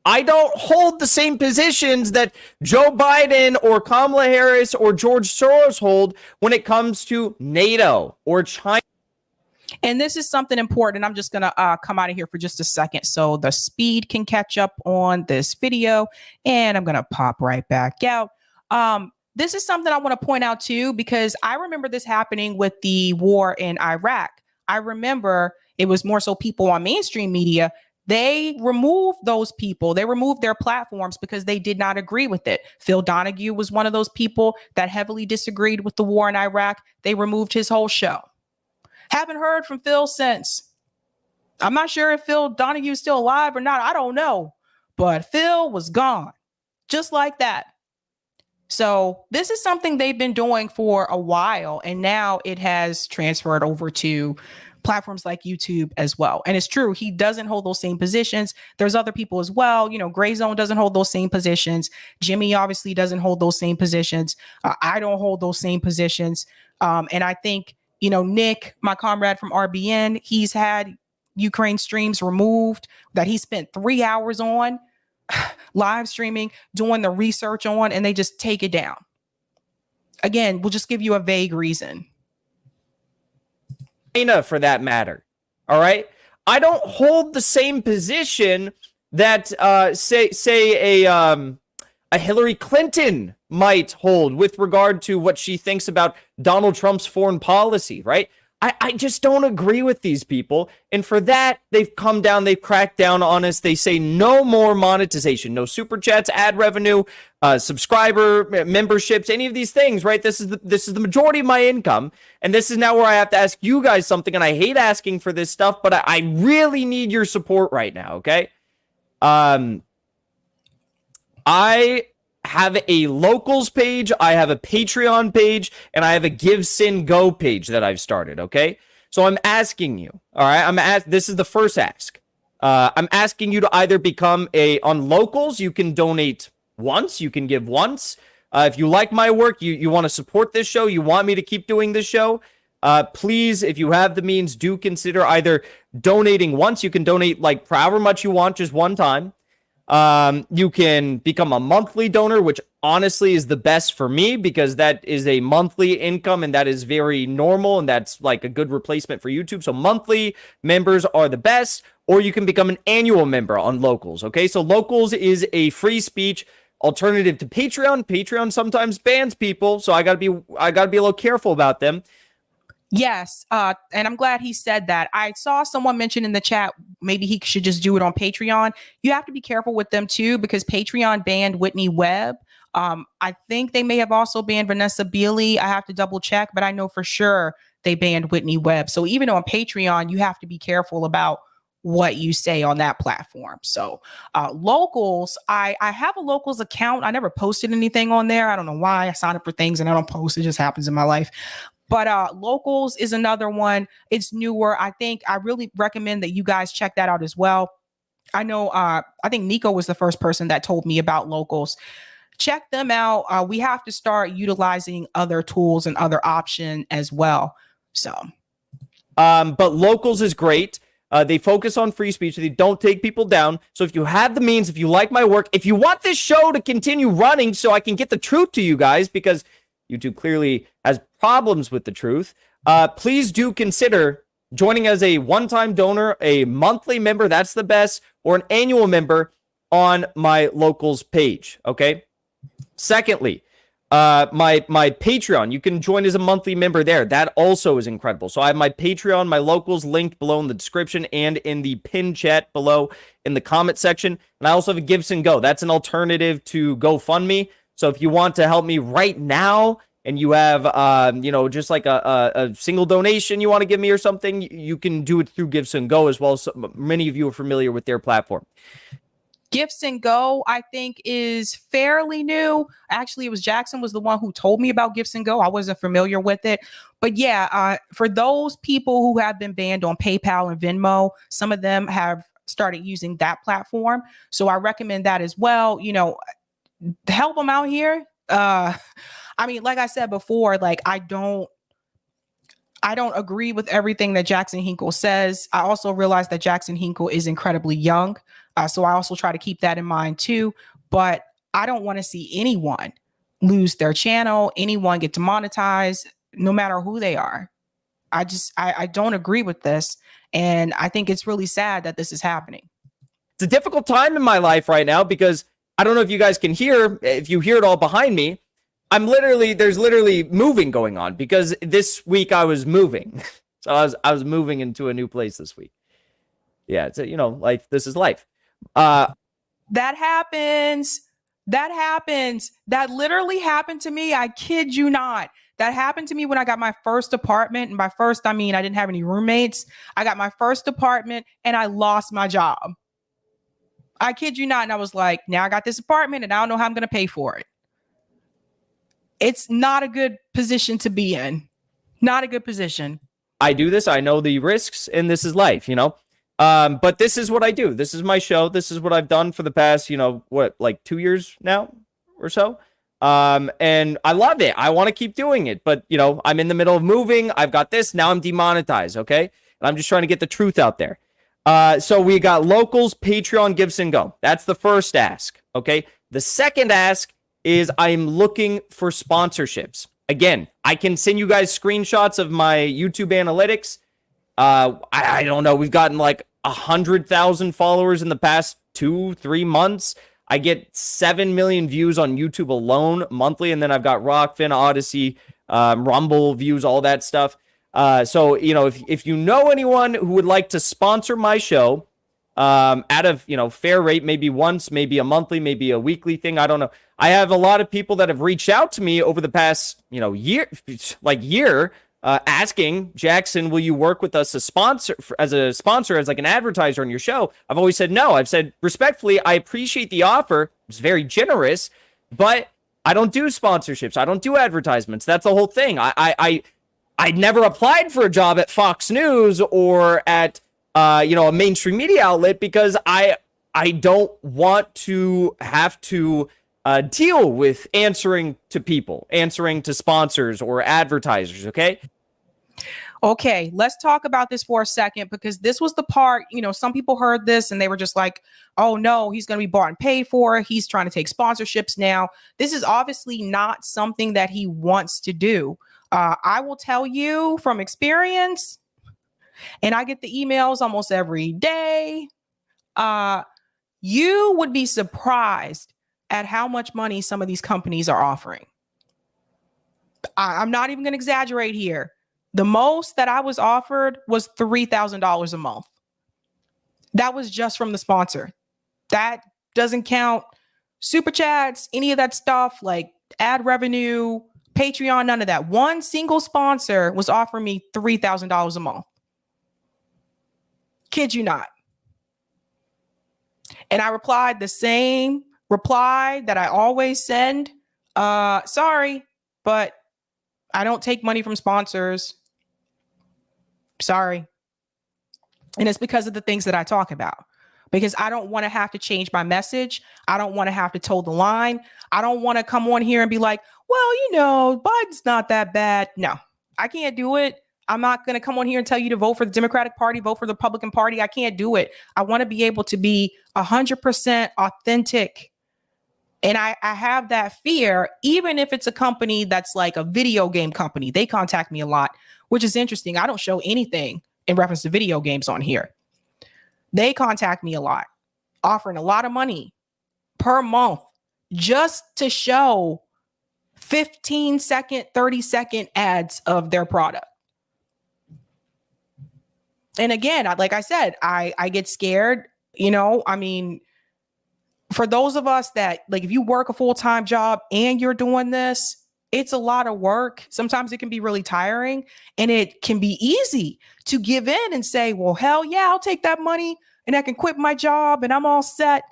I don't hold the same positions that Joe Biden or Kamala Harris or George Soros hold when it comes to NATO or China. And this is something important. I'm just going to come out of here for just a second so the speed can catch up on this video. And I'm going to pop right back out. This is something I want to point out too, because I remember this happening with the war in Iraq. I remember it was more so people on mainstream media. They removed those people. They removed their platforms because they did not agree with it. Phil Donahue was one of those people that heavily disagreed with the war in Iraq. They removed his whole show. Haven't heard from Phil since. I'm not sure if Phil Donahue is still alive or not. I don't know. But Phil was gone. Just like that. So this is something they've been doing for a while. And now it has transferred over to platforms like YouTube as well. And it's true, he doesn't hold those same positions. There's other people as well. You know, Gray Zone doesn't hold those same positions. Jimmy obviously doesn't hold those same positions. I don't hold those same positions. And I think, you know, Nick, my comrade from RBN, he's had Ukraine streams removed that he spent 3 hours on live streaming, doing the research on, and they just take it down. Again, we'll just give you a vague reason. For that matter. All right. I don't hold the same position that say a Hillary Clinton might hold with regard to what she thinks about Donald Trump's foreign policy, right? I just don't agree with these people. And for that, they've come down, they've cracked down on us. They say no more monetization, no super chats, ad revenue, subscriber memberships, any of these things, right? This is the majority of my income. And this is now where I have to ask you guys something. And I hate asking for this stuff, but I really need your support right now, okay? I have a locals page, I have a Patreon page, and I have a Give Sin Go page that I've started, okay? So I'm asking you, all right? This is the first ask. I'm asking you to either become on locals, you can donate once, you can give once. If you like my work, you want to support this show, you want me to keep doing this show, please, if you have the means, do consider either donating once. You can donate like for however much you want, just one time. You can become a monthly donor, which honestly is the best for me because that is a monthly income and that is very normal and that's like a good replacement for YouTube. So monthly members are the best, or you can become an annual member on locals. Okay, so locals is a free speech alternative to Patreon. Patreon sometimes bans people, so I gotta be a little careful about them. Yes, and I'm glad he said that. I saw someone mention in the chat maybe he should just do it on Patreon. You have to be careful with them too because Patreon banned Whitney Webb. I think they may have also banned Vanessa Beeley. I have to double check, but I know for sure they banned Whitney Webb. So even on Patreon, you have to be careful about what you say on that platform. So locals, I have a locals account. I never posted anything on there. I don't know why. I sign up for things and I don't post. It just happens in my life. But locals is another one. It's newer. I think I really recommend that you guys check that out as well. I know, I think Nico was the first person that told me about locals. Check them out. We have to start utilizing other tools and other options as well. So, but locals is great. They focus on free speech. They don't take people down. So if you have the means, if you like my work, if you want this show to continue running so I can get the truth to you guys, because YouTube clearly has problems with the truth, please do consider joining as a one-time donor, a monthly member, that's the best, or an annual member on my locals page, okay? Secondly, my Patreon, you can join as a monthly member there. That also is incredible. So I have my Patreon, my locals linked below in the description and in the pinned chat below in the comment section. And I also have a Give and Go. That's an alternative to GoFundMe. So if you want to help me right now and you have, just like a single donation you want to give me or something, you can do it through Give and Go as well. So many of you are familiar with their platform. Gifts and Go, I think, is fairly new. Actually, it was Jackson was the one who told me about Gifts and Go. I wasn't familiar with it. But yeah, for those people who have been banned on PayPal and Venmo, some of them have started using that platform. So I recommend that as well. You know, help them out here. I mean, like I said before, like I don't agree with everything that Jackson Hinkle says. I also realize that Jackson Hinkle is incredibly young. So I also try to keep that in mind too. But I don't want to see anyone lose their channel, anyone get demonetized, no matter who they are. I don't agree with this. And I think it's really sad that this is happening. It's a difficult time in my life right now because I don't know if you guys can hear, if you hear it all behind me. There's literally moving going on because this week I was moving. So I was moving into a new place this week. Yeah, it's life. This is life. That happens. That literally happened to me. I kid you not. That happened to me when I got my first apartment. And by first, I mean, I didn't have any roommates. I got my first apartment and I lost my job. I kid you not. And I was like, now I got this apartment and I don't know how I'm going to pay for it. It's not a good position to be in. Not a good position. I do this. I know the risks and this is life, but this is what I do. This is my show. This is what I've done for the past, 2 years now or so. And I love it. I want to keep doing it, but I'm in the middle of moving. I've got this. Now I'm demonetized. Okay. And I'm just trying to get the truth out there. So we got locals, Patreon, Give and Go. That's the first ask. Okay. The second ask is I'm looking for sponsorships. Again, I can send you guys screenshots of my YouTube analytics. I don't know. We've gotten like 100,000 followers in the past 2-3 months. I get 7 million views on YouTube alone monthly. And then I've got Rockfin, Odyssey, Rumble views, all that stuff. So, if you know anyone who would like to sponsor my show, out of, fair rate, maybe once, maybe a monthly, maybe a weekly thing. I don't know. I have a lot of people that have reached out to me over the past, year, asking Jackson, will you work with us as like an advertiser on your show? I've always said no. I've said respectfully, I appreciate the offer. It's very generous, but I don't do sponsorships. I don't do advertisements. That's the whole thing. I never applied for a job at Fox News or at a mainstream media outlet because I don't want to have to deal with answering to people, answering to sponsors or advertisers. Okay, let's talk about this for a second, because this was the part, some people heard this and they were just like, oh no, he's going to be bought and paid for. He's trying to take sponsorships now. This is obviously not something that he wants to do. I will tell you from experience, and I get the emails almost every day. You would be surprised at how much money some of these companies are offering. I'm not even going to exaggerate here. The most that I was offered was $3,000 a month. That was just from the sponsor. That doesn't count super chats, any of that stuff, like ad revenue, Patreon, none of that. One single sponsor was offering me $3,000 a month. Kid you not. And I replied the same reply that I always send. Sorry, but I don't take money from sponsors. Sorry. And it's because of the things that I talk about. Because I don't want to have to change my message. I don't want to have to toe the line. I don't want to come on here and be like, well, Biden's not that bad. No, I can't do it. I'm not going to come on here and tell you to vote for the Democratic Party, vote for the Republican Party. I can't do it. I want to be able to be 100% authentic. And I have that fear, even if it's a company that's like a video game company. They contact me a lot, which is interesting. I don't show anything in reference to video games on here. They contact me a lot, offering a lot of money per month just to show 15-second, 30-second ads of their product. And again, like I said, I get scared, for those of us that, like, if you work a full-time job and you're doing this, it's a lot of work. Sometimes it can be really tiring, and it can be easy to give in and say, well, hell yeah, I'll take that money and I can quit my job and I'm all set.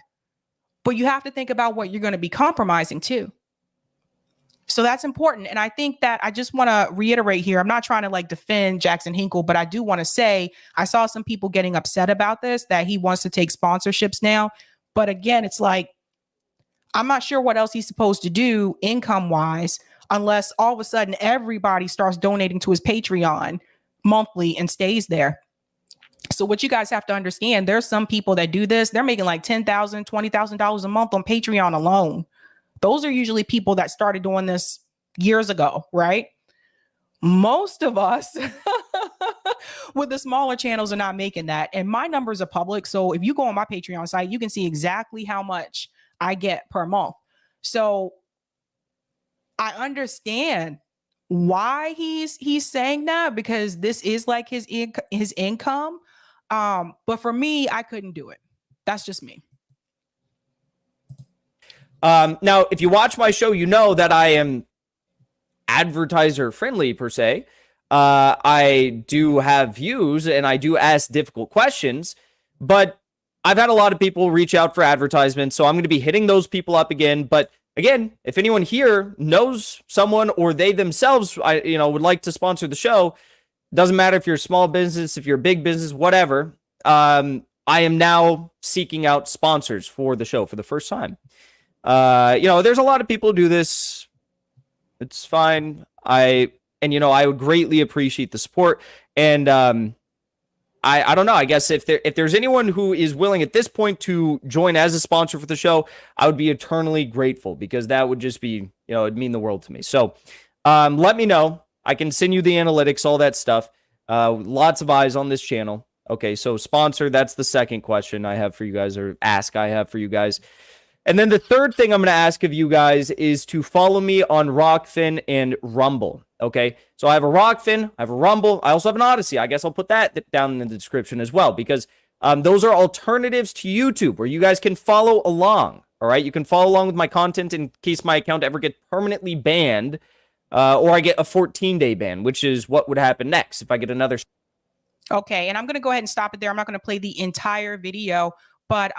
But you have to think about what you're going to be compromising too. So that's important. And I think that I just want to reiterate here. I'm not trying to like defend Jackson Hinkle, but I do want to say I saw some people getting upset about this, that he wants to take sponsorships now. But again, it's like, I'm not sure what else he's supposed to do income wise, unless all of a sudden everybody starts donating to his Patreon monthly and stays there. So what you guys have to understand, there's some people that do this. They're making like $10,000, $20,000 a month on Patreon alone. Those are usually people that started doing this years ago, right? Most of us with the smaller channels are not making that. And my numbers are public. So if you go on my Patreon site, you can see exactly how much I get per month. So I understand why he's saying that, because this is like his income. But for me, I couldn't do it. That's just me. Now, if you watch my show, you know that I am advertiser friendly per se. I do have views and I do ask difficult questions, but I've had a lot of people reach out for advertisements, so I'm going to be hitting those people up again. But again, if anyone here knows someone or they themselves, would like to sponsor the show, doesn't matter if you're a small business, if you're a big business, whatever. I am now seeking out sponsors for the show for the first time. There's a lot of people who do this. It's fine. I would greatly appreciate the support. And I don't know. I guess if there's anyone who is willing at this point to join as a sponsor for the show, I would be eternally grateful, because that would just be, it'd mean the world to me. So let me know. I can send you the analytics, all that stuff. Lots of eyes on this channel. Okay, so sponsor, that's the second question I have for you guys, or ask I have for you guys. And then the third thing I'm going to ask of you guys is to follow me on Rockfin and Rumble. Okay, so I have a Rockfin, I have a Rumble, I also have an Odyssey. I guess I'll put that down in the description as well, because those are alternatives to YouTube where you guys can follow along. All right, you can follow along with my content in case my account ever gets permanently banned. or I get a 14-day ban, which is what would happen next if I get another. Okay, and I'm going to go ahead and stop it there. I'm not going to play the entire video, but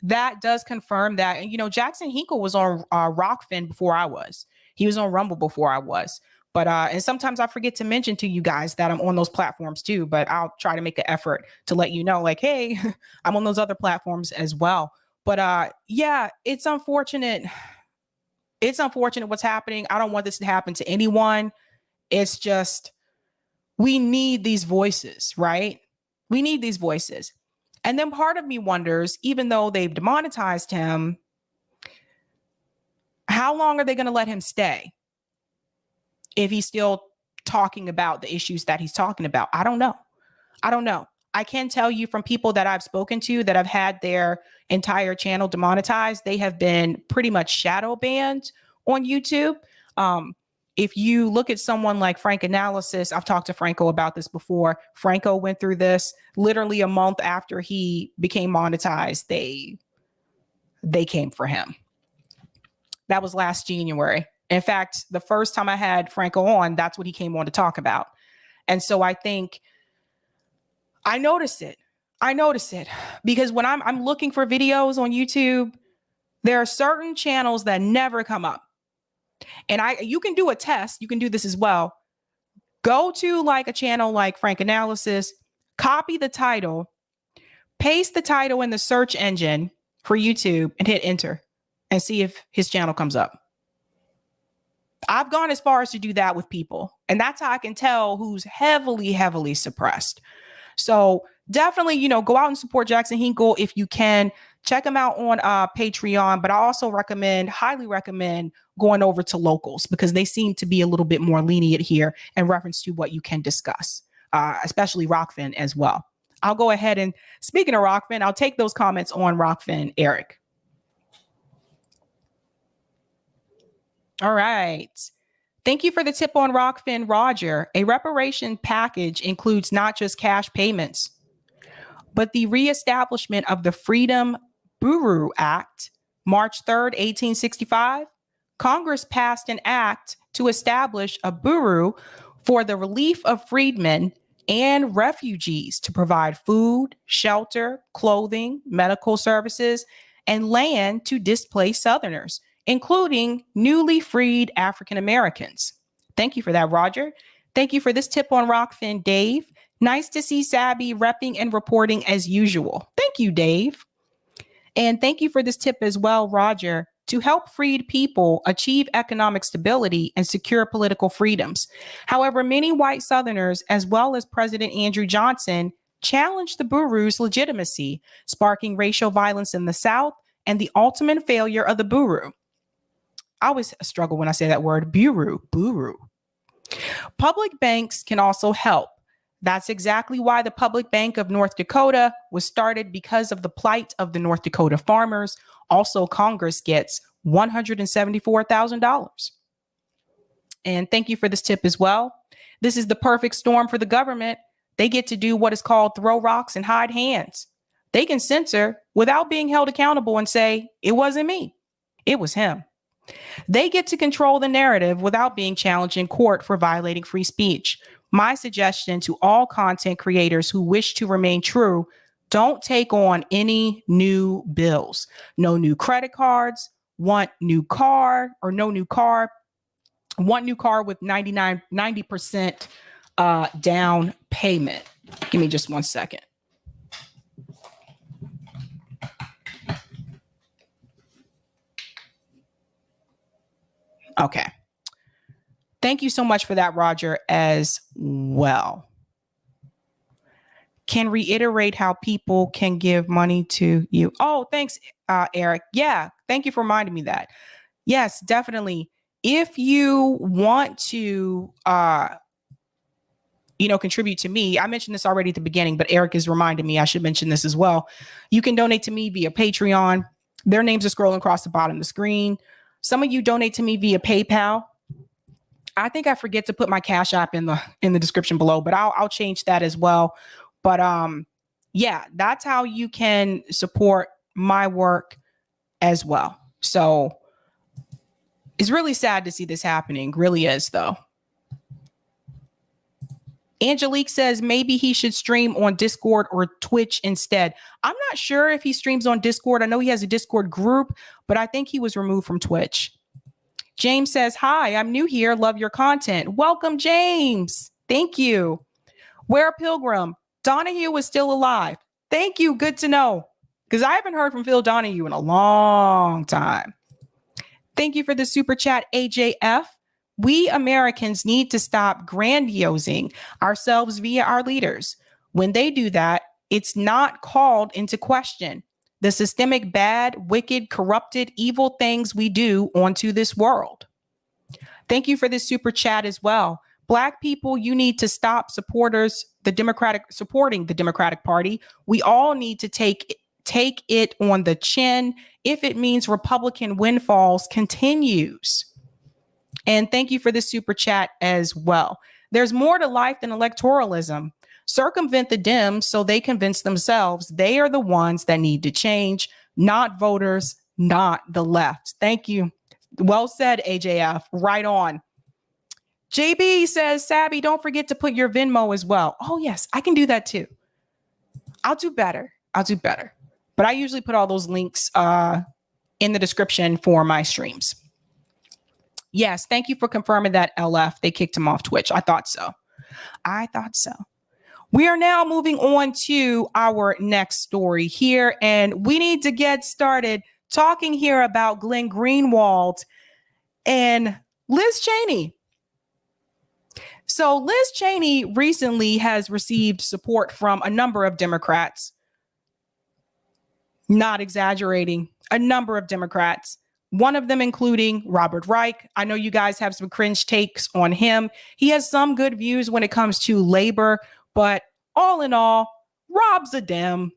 that does confirm that, you know, Jackson Hinkle was on Rockfin before I was. He was on Rumble before I was. But and sometimes I forget to mention to you guys that I'm on those platforms too, but I'll try to make an effort to let you know, like, hey, I'm on those other platforms as well. But yeah, it's unfortunate. It's unfortunate what's happening. I don't want this to happen to anyone. It's just, we need these voices, right? We need these voices. And then part of me wonders, even though they've demonetized him, how long are they going to let him stay if he's still talking about the issues that he's talking about? I don't know. I don't know. I can tell you from people that I've spoken to that have had their entire channel demonetized, they have been pretty much shadow banned on YouTube. If you look at someone like Frank Analysis, I've talked to Franco about this before. Franco went through this literally a month after he became monetized. They came for him. That was last January. In fact, the first time I had Franco on, that's what he came on to talk about. And so I think I noticed it. I noticed it because when I'm looking for videos on YouTube, there are certain channels that never come up. And you can do a test. You can do this as well. Go to like a channel like Frank Analysis, copy the title, paste the title in the search engine for YouTube and hit enter and see if his channel comes up. I've gone as far as to do that with people. And that's how I can tell who's heavily, heavily suppressed. So definitely, you know, go out and support Jackson Hinkle if you can. Check him out on Patreon. But I also highly recommend going over to Locals because they seem to be a little bit more lenient here in reference to what you can discuss, especially Rockfin as well. I'll go ahead and, speaking of Rockfin, I'll take those comments on Rockfin, Eric. All right. Thank you for the tip on Rockfin, Roger. A reparation package includes not just cash payments, but the reestablishment of the Freedom Bureau Act, March 3rd, 1865. Congress passed an act to establish a bureau for the relief of freedmen and refugees to provide food, shelter, clothing, medical services, and land to displaced Southerners, including newly freed African Americans. Thank you for that, Roger. Thank you for this tip on Rockfin, Dave. Nice to see Sabby repping and reporting as usual. Thank you, Dave. And thank you for this tip as well, Roger. To help freed people achieve economic stability and secure political freedoms. However, many white Southerners, as well as President Andrew Johnson, challenged the Bureau's legitimacy, sparking racial violence in the South and the ultimate failure of the Bureau. I always struggle when I say that word, Bureau. Public banks can also help. That's exactly why the Public Bank of North Dakota was started, because of the plight of the North Dakota farmers. Also, Congress gets $174,000. And thank you for this tip as well. This is the perfect storm for the government. They get to do what is called throw rocks and hide hands. They can censor without being held accountable and say, it wasn't me, it was him. They get to control the narrative without being challenged in court for violating free speech. My suggestion to all content creators who wish to remain true: don't take on any new bills. No new credit cards. Want new car or no new car. Want new car with 90% down payment. Give me just 1 second. Okay. Thank you so much for that, Roger, as well. Can reiterate how people can give money to you. Oh, thanks, Eric. Yeah, thank you for reminding me that. Yes, definitely. If you want to, contribute to me, I mentioned this already at the beginning, but Eric is reminding me I should mention this as well. You can donate to me via Patreon. Their names are scrolling across the bottom of the screen. Some of you donate to me via PayPal. I think I forget to put my Cash App in the description below, but I'll change that as well. But yeah, that's how you can support my work as well. So It's really sad to see this happening. Really is, though. Angelique says maybe he should stream on Discord or Twitch instead. I'm not sure if he streams on Discord. I know he has a Discord group, but I think he was removed from Twitch. James says, hi, I'm new here. Love your content. Welcome, James. Thank you. Where Pilgrim? Donahue is still alive. Thank you. Good to know. Because I haven't heard from Phil Donahue in a long time. Thank you for the super chat, AJF. We Americans need to stop grandiosing ourselves via our leaders. When they do that, it's not called into question the systemic, bad, wicked, corrupted, evil things we do onto this world. Thank you for this super chat as well. Black people, you need to stop supporting the Democratic Party. We all need to take it on the chin if it means Republican windfalls continues. And thank you for this super chat as well. There's more to life than electoralism. Circumvent the Dems so they convince themselves they are the ones that need to change, not voters, not the left. Thank you. Well said, AJF. Right on. JB says, Sabby, don't forget to put your Venmo as well. Oh, yes, I can do that too. I'll do better. But I usually put all those links in the description for my streams. Yes, thank you for confirming that, LF. They kicked him off Twitch. I thought so. We are now moving on to our next story here, and we need to get started talking here about Glenn Greenwald and Liz Cheney. So Liz Cheney recently has received support from a number of Democrats. Not exaggerating, a number of Democrats. One of them including Robert Reich. I know you guys have some cringe takes on him. He has some good views when it comes to labor, but all in all, Rob's a Dem.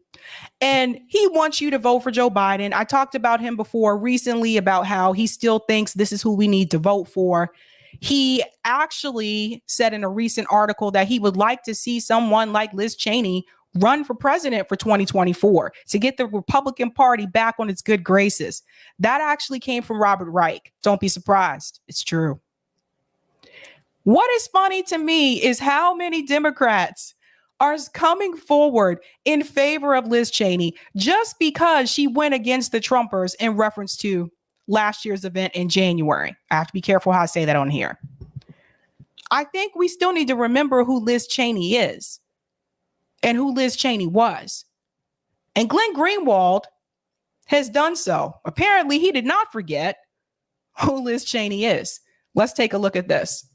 And he wants you to vote for Joe Biden. I talked about him before recently about how he still thinks this is who we need to vote for. He actually said in a recent article that he would like to see someone like Liz Cheney run for president for 2024 to get the Republican Party back on its good graces. That actually came from Robert Reich. Don't be surprised. It's true. What is funny to me is how many Democrats are coming forward in favor of Liz Cheney just because she went against the Trumpers in reference to last year's event in January. I have to be careful how I say that on here. I think we still need to remember who Liz Cheney is and who Liz Cheney was. And Glenn Greenwald has done so. Apparently, he did not forget who Liz Cheney is. Let's take a look at this.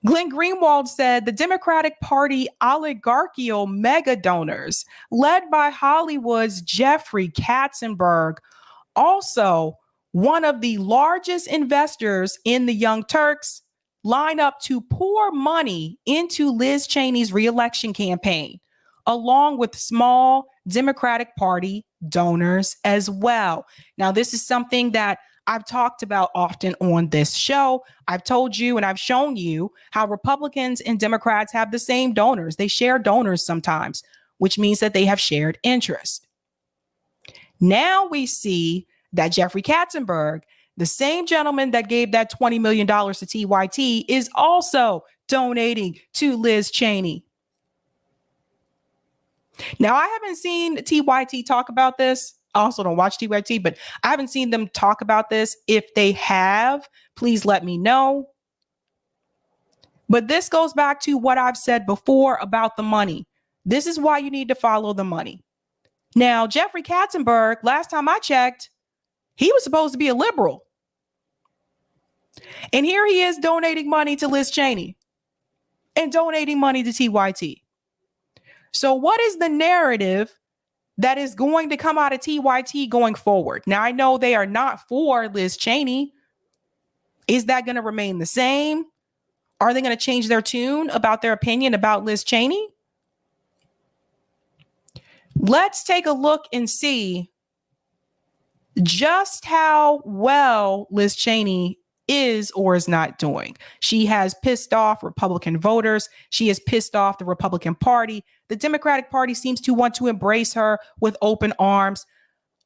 Glenn Greenwald said the Democratic Party oligarchical mega donors, led by Hollywood's Jeffrey Katzenberg, also one of the largest investors in the Young Turks, line up to pour money into Liz Cheney's reelection campaign, along with small Democratic Party donors as well. Now, this is something that I've talked about often on this show. I've told you and I've shown you how Republicans and Democrats have the same donors. They share donors sometimes, which means that they have shared interest. Now we see that Jeffrey Katzenberg, the same gentleman that gave that $20 million to TYT, is also donating to Liz Cheney. Now, I haven't seen TYT talk about this. I also don't watch TYT, but I haven't seen them talk about this. If they have, please let me know. But this goes back to what I've said before about the money. This is why you need to follow the money. Now, Jeffrey Katzenberg, last time I checked, he was supposed to be a liberal. And here he is donating money to Liz Cheney and donating money to TYT. So what is the narrative that is going to come out of TYT going forward? Now, I know they are not for Liz Cheney. Is that going to remain the same? Are they going to change their tune about their opinion about Liz Cheney? Let's take a look and see just how well Liz Cheney is or is not doing. She has pissed off Republican voters. She has pissed off the Republican Party. The Democratic Party seems to want to embrace her with open arms.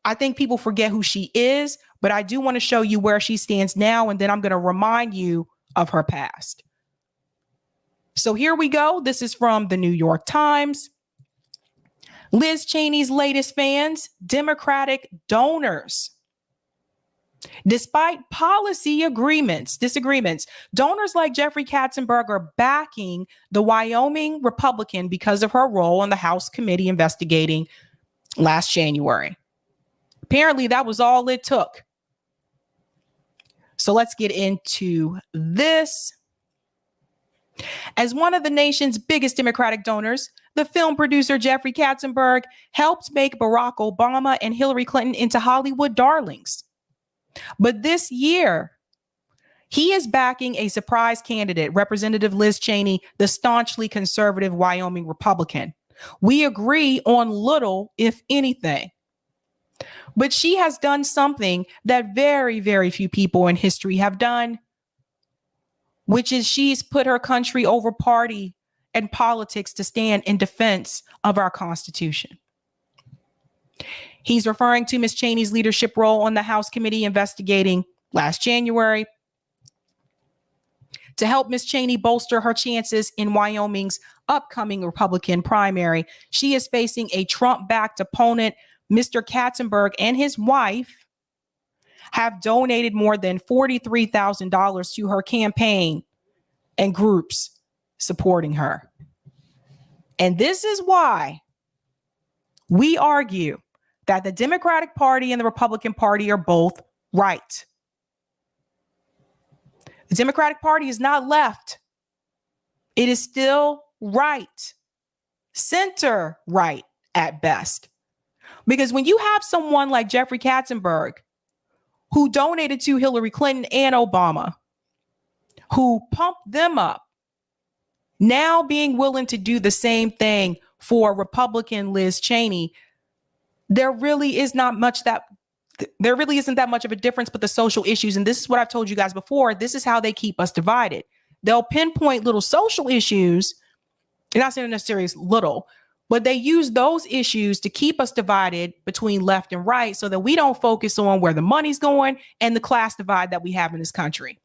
I think people forget who she is, but I do want to show you where she stands now, and then I'm going to remind you of her past. So here we go. This is from the New York Times. Liz Cheney's latest fans, Democratic donors. Despite policy disagreements, donors like Jeffrey Katzenberg are backing the Wyoming Republican because of her role on the House committee investigating last January. Apparently, that was all it took. So let's get into this. As one of the nation's biggest Democratic donors, the film producer Jeffrey Katzenberg helped make Barack Obama and Hillary Clinton into Hollywood darlings. But this year, he is backing a surprise candidate, Representative Liz Cheney, the staunchly conservative Wyoming Republican. We agree on little, if anything. But she has done something that very, very few people in history have done, which is she's put her country over party and politics to stand in defense of our Constitution. He's referring to Ms. Cheney's leadership role on the House committee investigating last January. To help Ms. Cheney bolster her chances in Wyoming's upcoming Republican primary, she is facing a Trump-backed opponent. Mr. Katzenberg and his wife have donated more than $43,000 to her campaign and groups supporting her. And this is why we argue that the Democratic Party and the Republican Party are both right. The Democratic Party is not left. It is still right, center right at best. Because when you have someone like Jeffrey Katzenberg, who donated to Hillary Clinton and Obama, who pumped them up, now being willing to do the same thing for Republican Liz Cheney, there really isn't that much of a difference but the social issues. And this is what I've told you guys before. This is how they keep us divided. They'll pinpoint little social issues. You're not saying necessarily it's little, but they use those issues to keep us divided between left and right so that we don't focus on where the money's going and the class divide that we have in this country.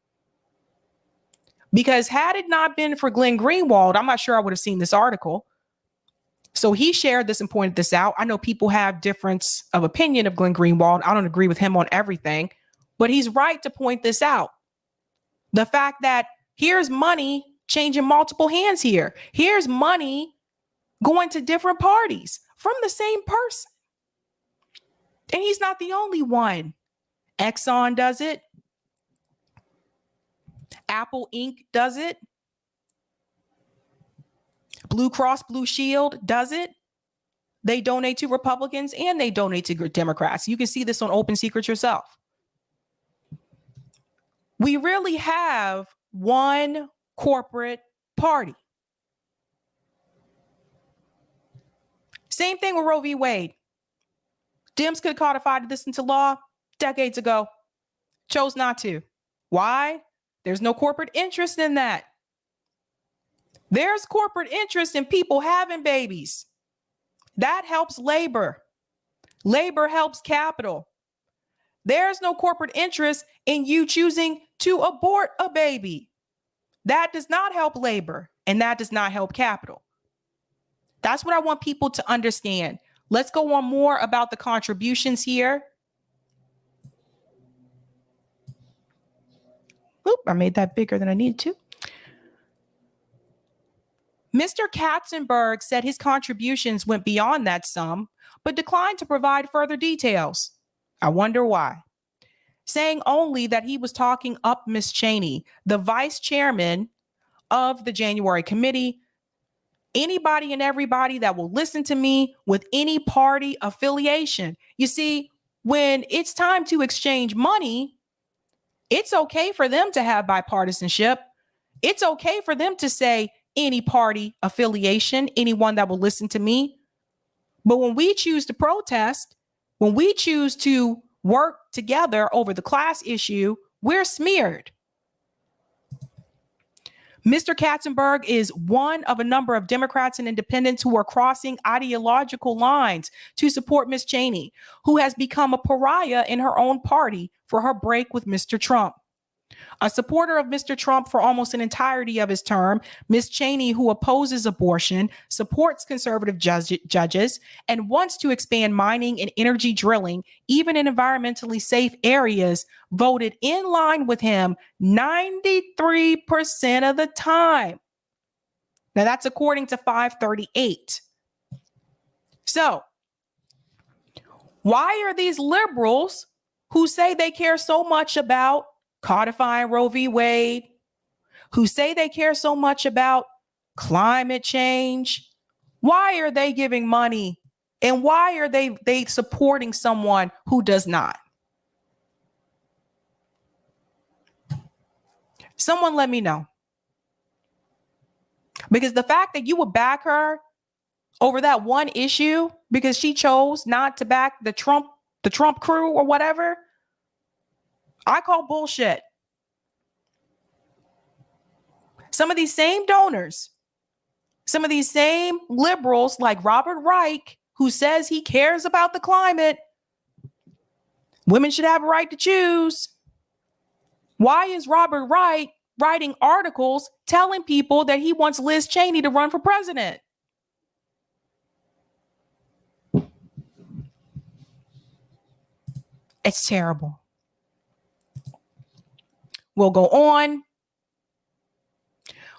Because had it not been for Glenn Greenwald, I'm not sure I would have seen this article. So he shared this and pointed this out. I know people have difference of opinion of Glenn Greenwald. I don't agree with him on everything, but he's right to point this out. The fact that here's money changing multiple hands here. Here's money going to different parties from the same person. And he's not the only one. Exxon does it. Apple Inc. does it. Blue Cross Blue Shield does it. They donate to Republicans and they donate to Democrats. You can see this on Open Secrets yourself. We really have one corporate party. Same thing with Roe v. Wade. Dems could have codified this into law decades ago. Chose not to. Why? There's no corporate interest in that. There's corporate interest in people having babies. That helps labor. Labor helps capital. There's no corporate interest in you choosing to abort a baby. That does not help labor, and that does not help capital. That's what I want people to understand. Let's go on more about the contributions here. Oop, I made that bigger than I needed to. Mr. Katzenberg said his contributions went beyond that sum, but declined to provide further details. I wonder why. Saying only that he was talking up Ms. Cheney, the vice chairman of the January committee. Anybody and everybody that will listen to me with any party affiliation. You see, when it's time to exchange money, it's okay for them to have bipartisanship. It's okay for them to say any party affiliation, anyone that will listen to me. But when we choose to protest, when we choose to work together over the class issue, we're smeared. Mr. Katzenberg is one of a number of Democrats and independents who are crossing ideological lines to support Ms. Cheney, who has become a pariah in her own party for her break with Mr. Trump. A supporter of Mr. Trump for almost an entirety of his term, Ms. Cheney, who opposes abortion, supports conservative judges, and wants to expand mining and energy drilling, even in environmentally safe areas, voted in line with him 93% of the time. Now, that's according to 538. So, why are these liberals who say they care so much about codifying Roe v. Wade, who say they care so much about climate change, why are they giving money and why are they supporting someone who does not? Someone let me know. Because the fact that you would back her over that one issue because she chose not to back the Trump crew or whatever, I call bullshit. Some of these same donors, some of these same liberals like Robert Reich, who says he cares about the climate, women should have a right to choose. Why is Robert Reich writing articles telling people that he wants Liz Cheney to run for president? It's terrible. We'll go on.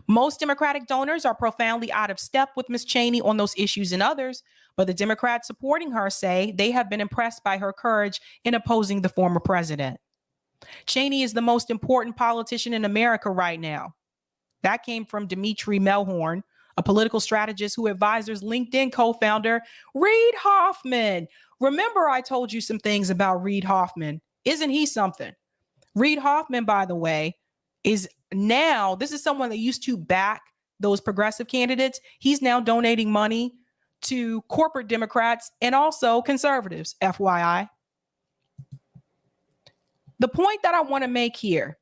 Most Democratic donors are profoundly out of step with Ms. Cheney on those issues and others, but the Democrats supporting her say they have been impressed by her courage in opposing the former president. Cheney is the most important politician in America right now. That came from Dimitri Melhorn, a political strategist who advises LinkedIn co-founder Reid Hoffman. Remember, I told you some things about Reid Hoffman. Isn't he something? Reid Hoffman, by the way, is now, this is someone that used to back those progressive candidates. He's now donating money to corporate Democrats and also conservatives, FYI. The point that I want to make here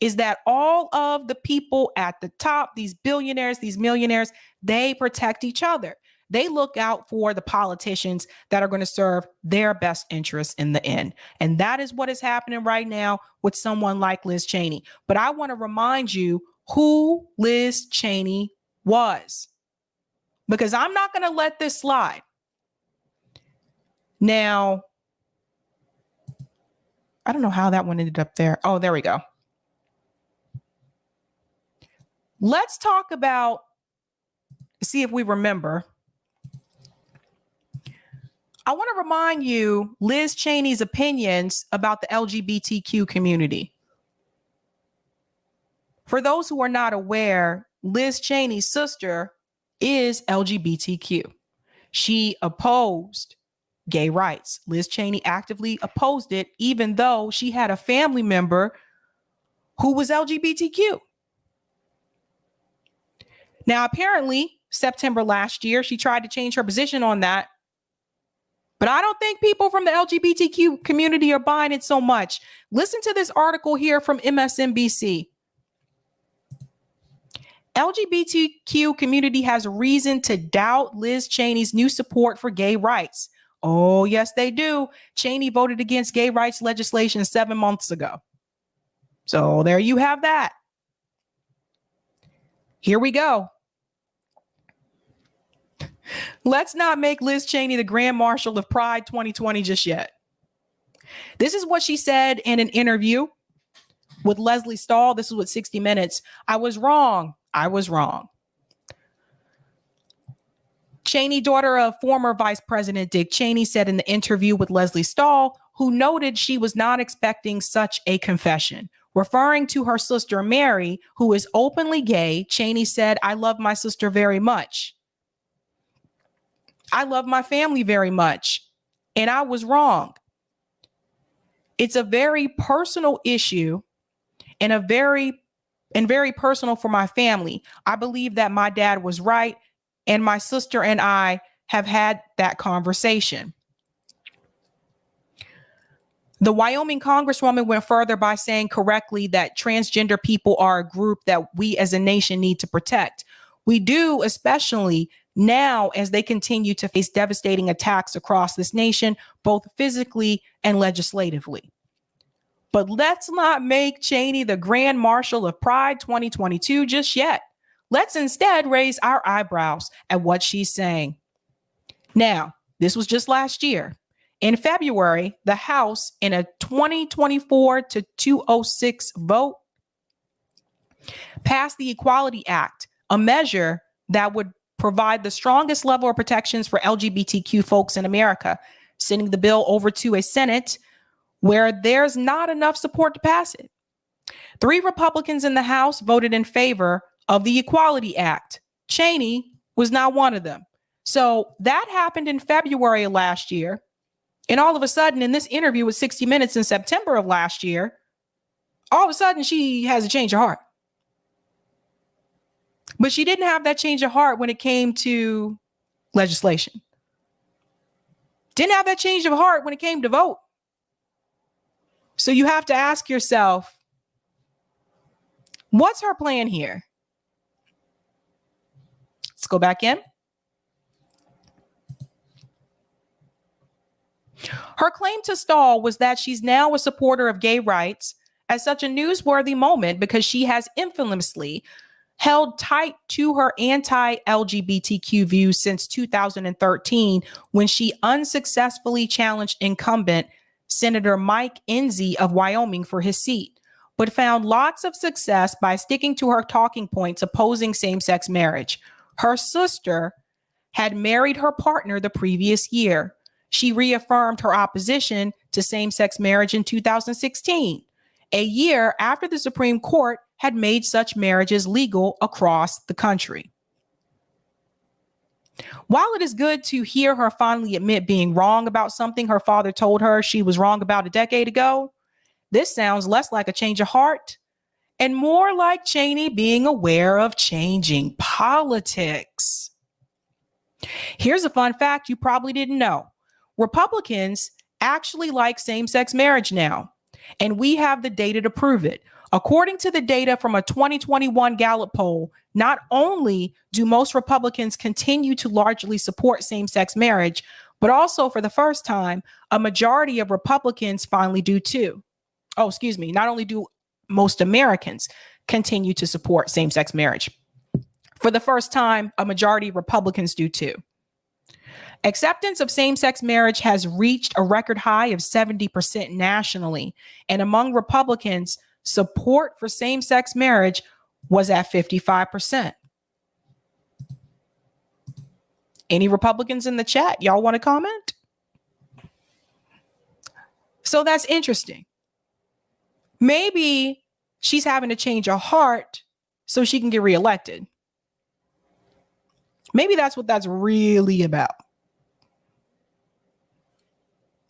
is that all of the people at the top, these billionaires, these millionaires, they protect each other. They look out for the politicians that are going to serve their best interests in the end. And that is what is happening right now with someone like Liz Cheney. But I want to remind you who Liz Cheney was, because I'm not going to let this slide. Now, I don't know how that one ended up there. Oh, there we go. Let's talk about, see if we remember. I want to remind you Liz Cheney's opinions about the LGBTQ community. For those who are not aware, Liz Cheney's sister is LGBTQ. She opposed gay rights. Liz Cheney actively opposed it, even though she had a family member who was LGBTQ. Now, apparently, September last year, she tried to change her position on that. But I don't think people from the LGBTQ community are buying it so much. Listen to this article here from MSNBC. LGBTQ community has reason to doubt Liz Cheney's new support for gay rights. Oh, yes, they do. Cheney voted against gay rights legislation 7 months ago. So there you have that. Here we go. Let's not make Liz Cheney the Grand Marshal of Pride 2020 just yet. This is what she said in an interview with Leslie Stahl. This is with 60 Minutes. I was wrong. I was wrong. Cheney, daughter of former Vice President Dick Cheney, said in the interview with Leslie Stahl, who noted she was not expecting such a confession. Referring to her sister Mary, who is openly gay, Cheney said, "I love my sister very much. I love my family very much, and I was wrong. It's a very personal issue and very personal for my family. I believe that my dad was right, and my sister and I have had that conversation." The Wyoming Congresswoman went further by saying correctly that transgender people are a group that we as a nation need to protect. We do, especially now as they continue to face devastating attacks across this nation, both physically and legislatively. But let's not make Cheney the Grand Marshal of Pride 2022 just yet. Let's instead raise our eyebrows at what she's saying. Now, this was just last year. In February, the House, in a 2024 to 206 vote, passed the Equality Act, a measure that would provide the strongest level of protections for LGBTQ folks in America, sending the bill over to a Senate where there's not enough support to pass it. 3 Republicans in the House voted in favor of the Equality Act. Cheney was not one of them. So that happened in February of last year. And all of a sudden, in this interview with 60 Minutes in September of last year, all of a sudden she has a change of heart. But she didn't have that change of heart when it came to legislation. Didn't have that change of heart when it came to vote. So you have to ask yourself, what's her plan here? Let's go back in. Her claim to stall was that she's now a supporter of gay rights at such a newsworthy moment because she has infamously held tight to her anti-LGBTQ views since 2013 when she unsuccessfully challenged incumbent Senator Mike Enzi of Wyoming for his seat, but found lots of success by sticking to her talking points opposing same-sex marriage. Her sister had married her partner the previous year. She reaffirmed her opposition to same-sex marriage in 2016, a year after the Supreme Court had made such marriages legal across the country. While it is good to hear her finally admit being wrong about something her father told her she was wrong about a decade ago, this sounds less like a change of heart and more like Cheney being aware of changing politics. Here's a fun fact you probably didn't know. Republicans actually like same-sex marriage now, and we have the data to prove it. According to the data from a 2021 Gallup poll, not only do most Republicans continue to largely support same-sex marriage, but also for the first time, a majority of Republicans finally do too. Not only do most Americans continue to support same-sex marriage. For the first time, a majority of Republicans do too. Acceptance of same-sex marriage has reached a record high of 70% nationally, and among Republicans, support for same-sex marriage was at 55%. Any Republicans in the chat? Y'all want to comment? So that's interesting. Maybe she's having to change her heart so she can get reelected. Maybe that's what that's really about.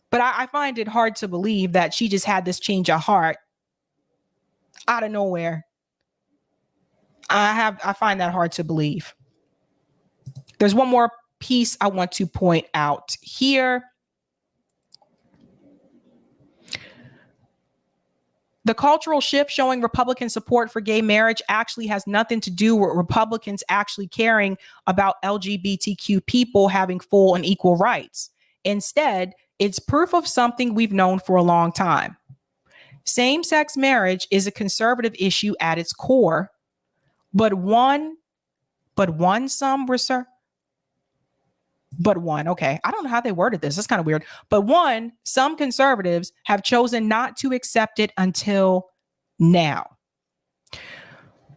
But I find it hard to believe that she just had this change of heart out of nowhere. I find that hard to believe. There's one more piece I want to point out here. The cultural shift showing Republican support for gay marriage actually has nothing to do with Republicans actually caring about LGBTQ people having full and equal rights. Instead, it's proof of something we've known for a long time. Same-sex marriage is a conservative issue at its core, but some conservatives have chosen not to accept it until now.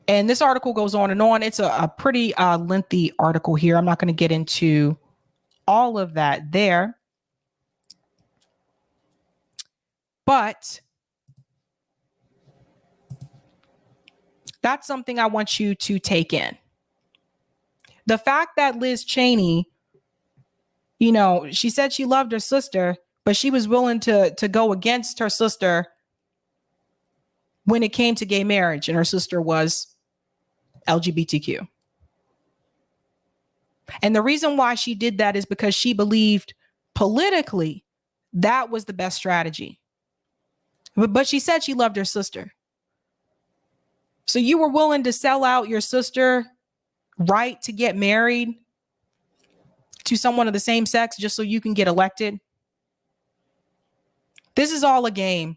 And this article goes on and on. It's a pretty lengthy article here. I'm not going to get into all of that there. But that's something I want you to take in. The fact that Liz Cheney, she said she loved her sister, but she was willing to go against her sister when it came to gay marriage, and her sister was LGBTQ. And the reason why she did that is because she believed politically that was the best strategy. But she said she loved her sister. So you were willing to sell out your sister right to get married to someone of the same sex just so you can get elected? This is all a game.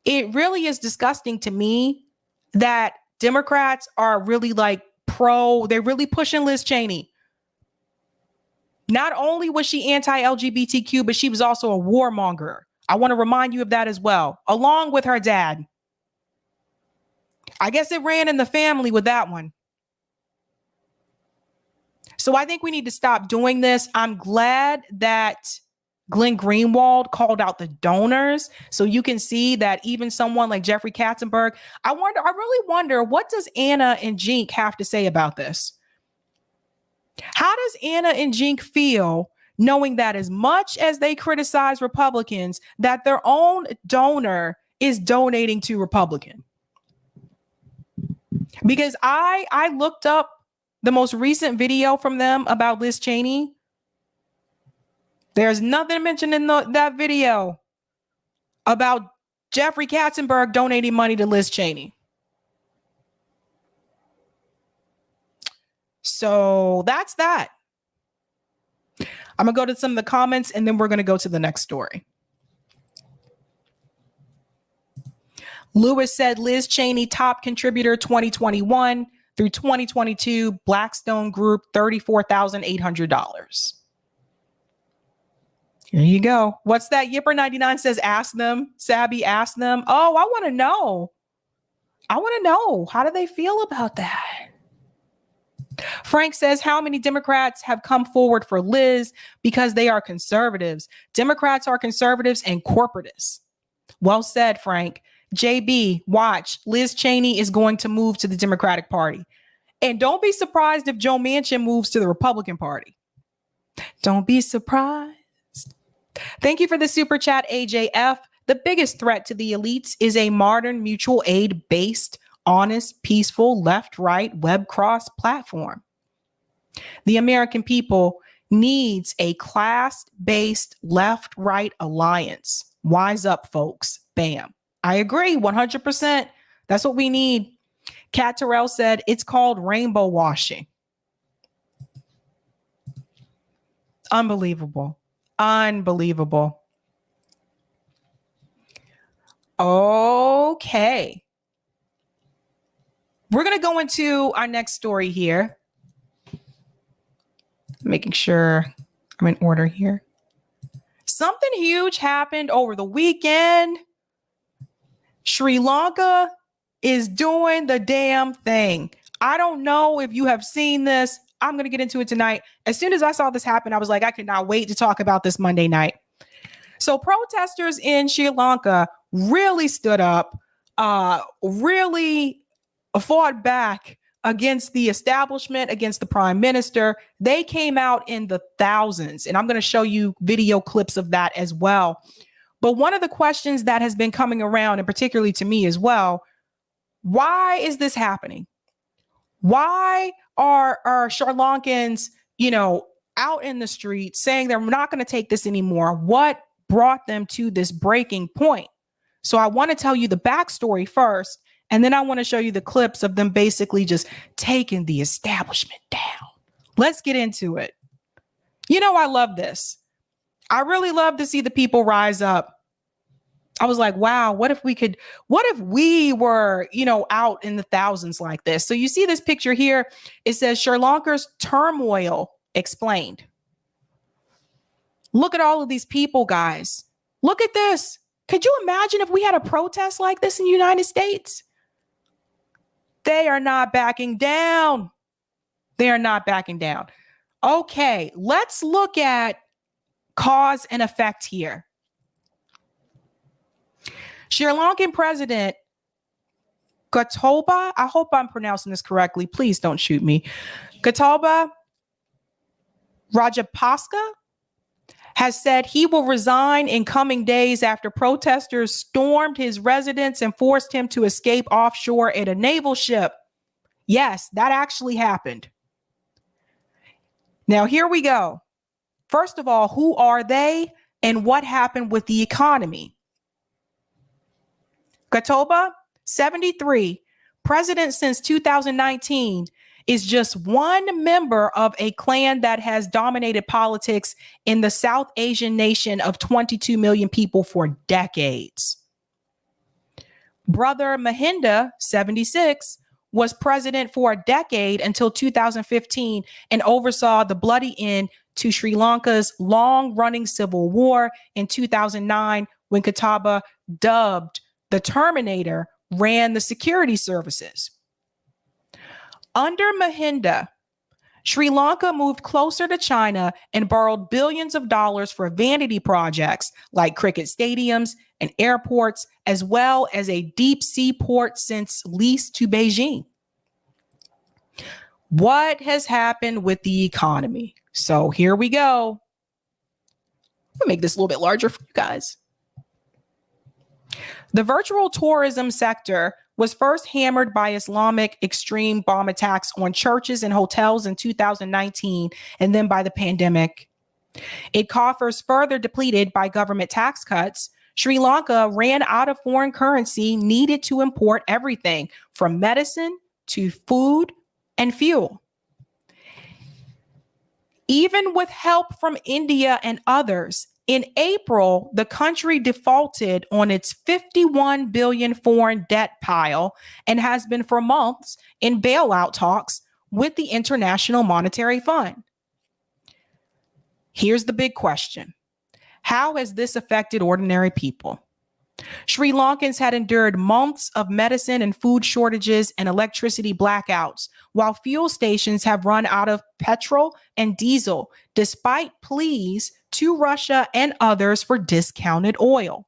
It really is disgusting to me that Democrats are really like they're really pushing Liz Cheney. Not only was she anti-LGBTQ, but she was also a warmonger. I want to remind you of that as well, along with her dad. I guess it ran in the family with that one. So I think we need to stop doing this. I'm glad that Glenn Greenwald called out the donors. So you can see that even someone like Jeffrey Katzenberg, I really wonder, what does Anna and Jink have to say about this? How does Anna and Jink feel knowing that as much as they criticize Republicans, that their own donor is donating to Republican? Because I looked up the most recent video from them about Liz Cheney. There's nothing mentioned in that video about Jeffrey Katzenberg donating money to Liz Cheney. So that's that. I'm going to go to some of the comments and then we're going to go to the next story. Lewis said Liz Cheney top contributor 2021 through 2022, Blackstone Group, $34,800. Here you go. What's that? Yipper99 says, ask them. Sabby, ask them. Oh, I want to know. I want to know. How do they feel about that? Frank says, how many Democrats have come forward for Liz because they are conservatives? Democrats are conservatives and corporatists. Well said, Frank. JB, watch. Liz Cheney is going to move to the Democratic Party. And don't be surprised if Joe Manchin moves to the Republican Party. Don't be surprised. Thank you for the super chat, AJF. The biggest threat to the elites is a modern mutual aid-based, honest, peaceful, left-right web cross platform. The American people needs a class-based left-right alliance. Wise up, folks. Bam. I agree 100%. That's what we need. Kat Terrell said it's called rainbow washing. Unbelievable. Unbelievable. Okay. We're going to go into our next story here. Making sure I'm in order here. Something huge happened over the weekend. Sri Lanka is doing the damn thing. I don't know if you have seen this. I'm going to get into it tonight. As soon as I saw this happen, I was like, I cannot wait to talk about this Monday night. So protesters in Sri Lanka really stood up, really fought back against the establishment, against the prime minister. They came out in the thousands, and I'm going to show you video clips of that as well. But one of the questions that has been coming around, and particularly to me as well, why is this happening? Why are Sri Lankans, out in the street saying they're not going to take this anymore? What brought them to this breaking point? So I want to tell you the backstory first, and then I want to show you the clips of them basically just taking the establishment down. Let's get into it. I love this. I really love to see the people rise up. I was like, wow, what if we were, out in the thousands like this? So you see this picture here. It says Sri Lanka's turmoil explained. Look at all of these people, guys. Look at this. Could you imagine if we had a protest like this in the United States? They are not backing down. They are not backing down. Okay, let's look at cause and effect here. Sri Lankan President Gotabaya, I hope I'm pronouncing this correctly. Please don't shoot me. Gotabaya Rajapaksa has said he will resign in coming days after protesters stormed his residence and forced him to escape offshore in a naval ship. Yes, that actually happened. Now, here we go. First of all, who are they and what happened with the economy? Gotabaya, 73, president since 2019, is just one member of a clan that has dominated politics in the South Asian nation of 22 million people for decades. Brother Mahinda, 76, was president for a decade until 2015 and oversaw the bloody end to Sri Lanka's long-running civil war in 2009 when Gotabaya, dubbed the Terminator, ran the security services. Under Mahinda, Sri Lanka moved closer to China and borrowed billions of dollars for vanity projects like cricket stadiums and airports, as well as a deep sea port since leased to Beijing. What has happened with the economy? So here we go. I'll make this a little bit larger for you guys. The virtual tourism sector was first hammered by Islamic extreme bomb attacks on churches and hotels in 2019, and then by the pandemic. Its coffers further depleted by government tax cuts. Sri Lanka ran out of foreign currency needed to import everything from medicine to food and fuel. Even with help from India and others, in April, the country defaulted on its 51 billion foreign debt pile and has been for months in bailout talks with the International Monetary Fund. Here's the big question. How has this affected ordinary people? Sri Lankans had endured months of medicine and food shortages and electricity blackouts, while fuel stations have run out of petrol and diesel, despite pleas to Russia and others for discounted oil.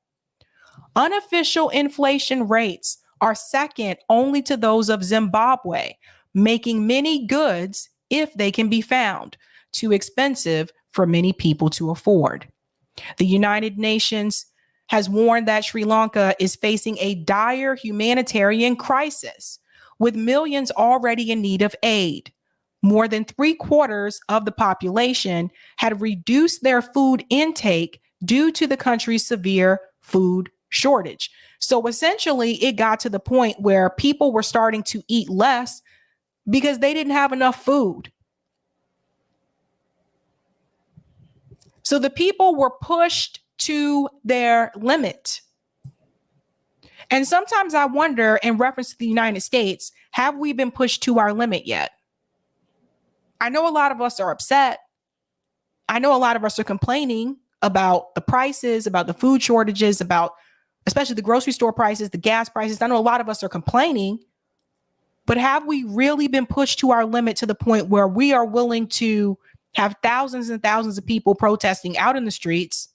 Unofficial inflation rates are second only to those of Zimbabwe, making many goods, if they can be found, too expensive for many people to afford. The United Nations has warned that Sri Lanka is facing a dire humanitarian crisis, with millions already in need of aid. More than 3/4 of the population had reduced their food intake due to the country's severe food shortage. So essentially, it got to the point where people were starting to eat less because they didn't have enough food. So the people were pushed to their limit. And sometimes I wonder, in reference to the United States, have we been pushed to our limit yet? I know a lot of us are upset. I know a lot of us are complaining about the prices, about the food shortages, about especially the grocery store prices, the gas prices. I know a lot of us are complaining, but have we really been pushed to our limit to the point where we are willing to have thousands and thousands of people protesting out in the streets?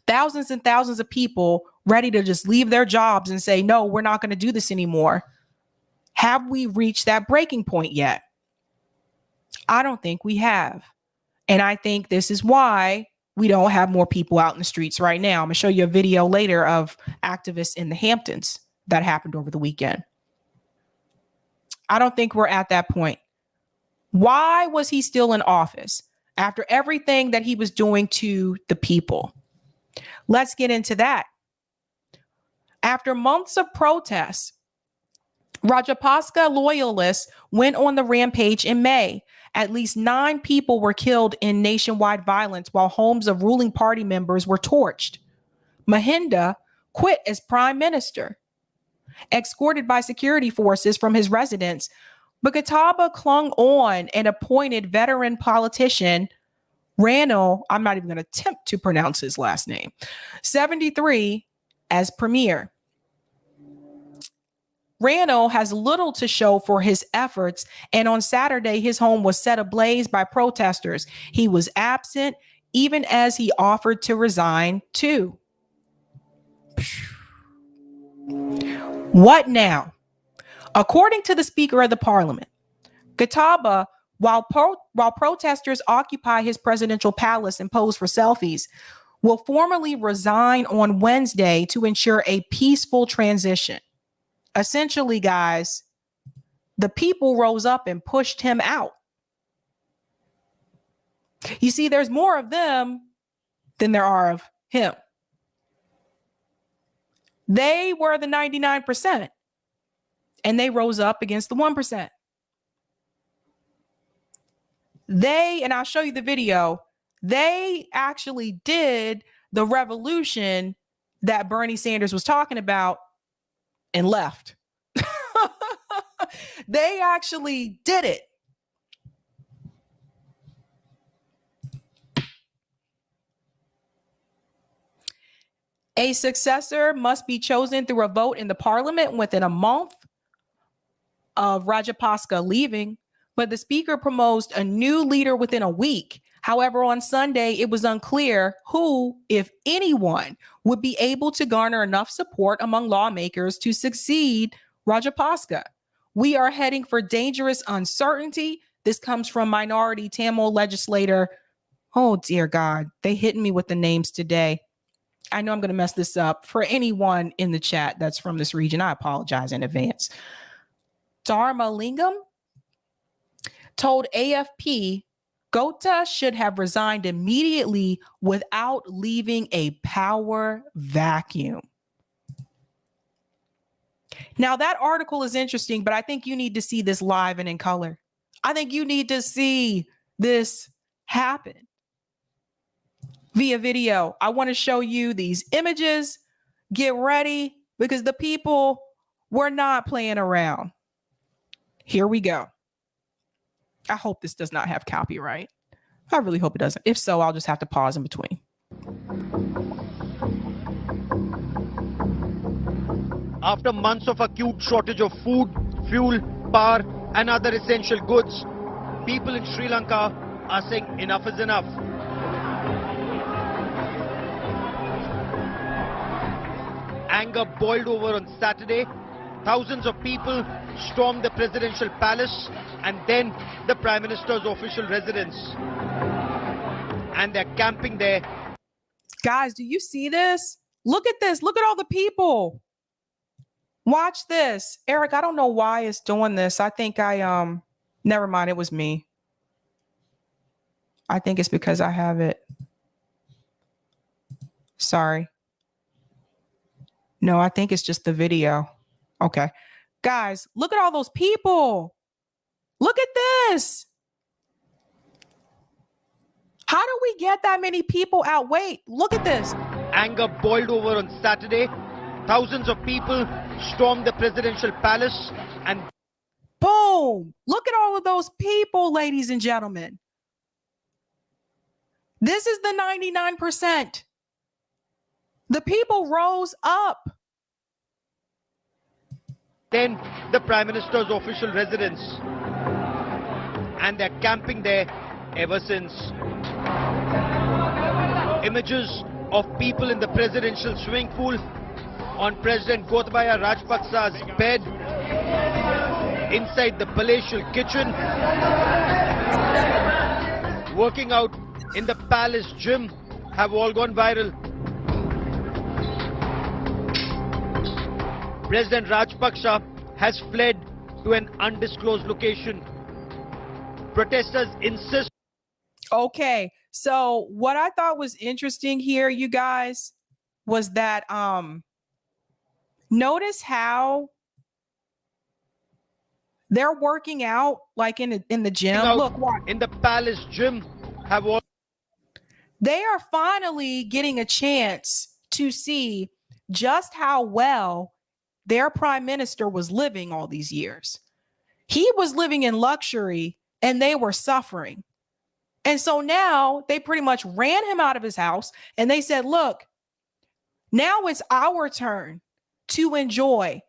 Thousands and thousands of people ready to just leave their jobs and say, no, we're not going to do this anymore. Have we reached that breaking point yet? I don't think we have. And I think this is why we don't have more people out in the streets right now. I'm going to show you a video later of activists in the Hamptons that happened over the weekend. I don't think we're at that point. Why was he still in office after everything that he was doing to the people? Let's get into that. After months of protests, Rajapaksa loyalists went on the rampage in May. At least 9 people were killed in nationwide violence while homes of ruling party members were torched. Mahinda quit as prime minister, escorted by security forces from his residence, but Gotabaya clung on and appointed veteran politician Ranil, I'm not even going to attempt to pronounce his last name, 73, as premier. Ranil has little to show for his efforts, and on Saturday, his home was set ablaze by protesters. He was absent, even as he offered to resign too. What now? According to the Speaker of the Parliament, Gotabaya, while protesters occupy his presidential palace and pose for selfies, will formally resign on Wednesday to ensure a peaceful transition. Essentially, guys, the people rose up and pushed him out. You see, there's more of them than there are of him. They were the 99%. And they rose up against the 1%. And I'll show you the video, they actually did the revolution that Bernie Sanders was talking about and left. They actually did it. A successor must be chosen through a vote in the parliament within a month of Rajapaksa leaving, but the speaker proposed a new leader within a week. However, on Sunday, it was unclear who, if anyone, would be able to garner enough support among lawmakers to succeed Rajapaksa. We are heading for dangerous uncertainty. This comes from minority Tamil legislator. Oh, dear God. They hitting me with the names today. I know I'm going to mess this up. For anyone in the chat that's from this region, I apologize in advance. Dharmalingam told AFP Gota should have resigned immediately without leaving a power vacuum. Now, that article is interesting, but I think you need to see this live and in color. I think you need to see this happen via video. I want to show you these images. Get ready, because the people were not playing around. Here we go. I hope this does not have copyright. I really hope it doesn't. If so, I'll just have to pause in between. After months of acute shortage of food, fuel, power and other essential goods, people in Sri Lanka are saying enough is enough. Anger boiled over on Saturday. Thousands of people stormed the presidential palace and then the Prime Minister's official residence. And they're camping there. Guys, do you see this? Look at this. Look at all the people. Watch this. Eric, I don't know why it's doing this. I think never mind. It was me. I think it's because I have it. Sorry. No, I think it's just the video. Okay. Guys, look at all those people. Look at this. How do we get that many people out? Wait, look at this. Anger boiled over on Saturday. Thousands of people stormed the presidential palace and boom. Look at all of those people, ladies and gentlemen. This is the 99%. The people rose up. Then the Prime Minister's official residence. And they're camping there ever since. Images of people in the presidential swimming pool, on President Gotabaya Rajapaksa's bed, inside the palatial kitchen, working out in the palace gym have all gone viral. President Rajapaksa has fled to an undisclosed location. Protesters insist. Okay, so what I thought was interesting here, you guys, was that notice how they're working out like in the gym. Look, watch. In the palace gym have all. They are finally getting a chance to see just how well their prime minister was living all these years. He was living in luxury and they were suffering. And so now they pretty much ran him out of his house and they said, look, now it's our turn to enjoy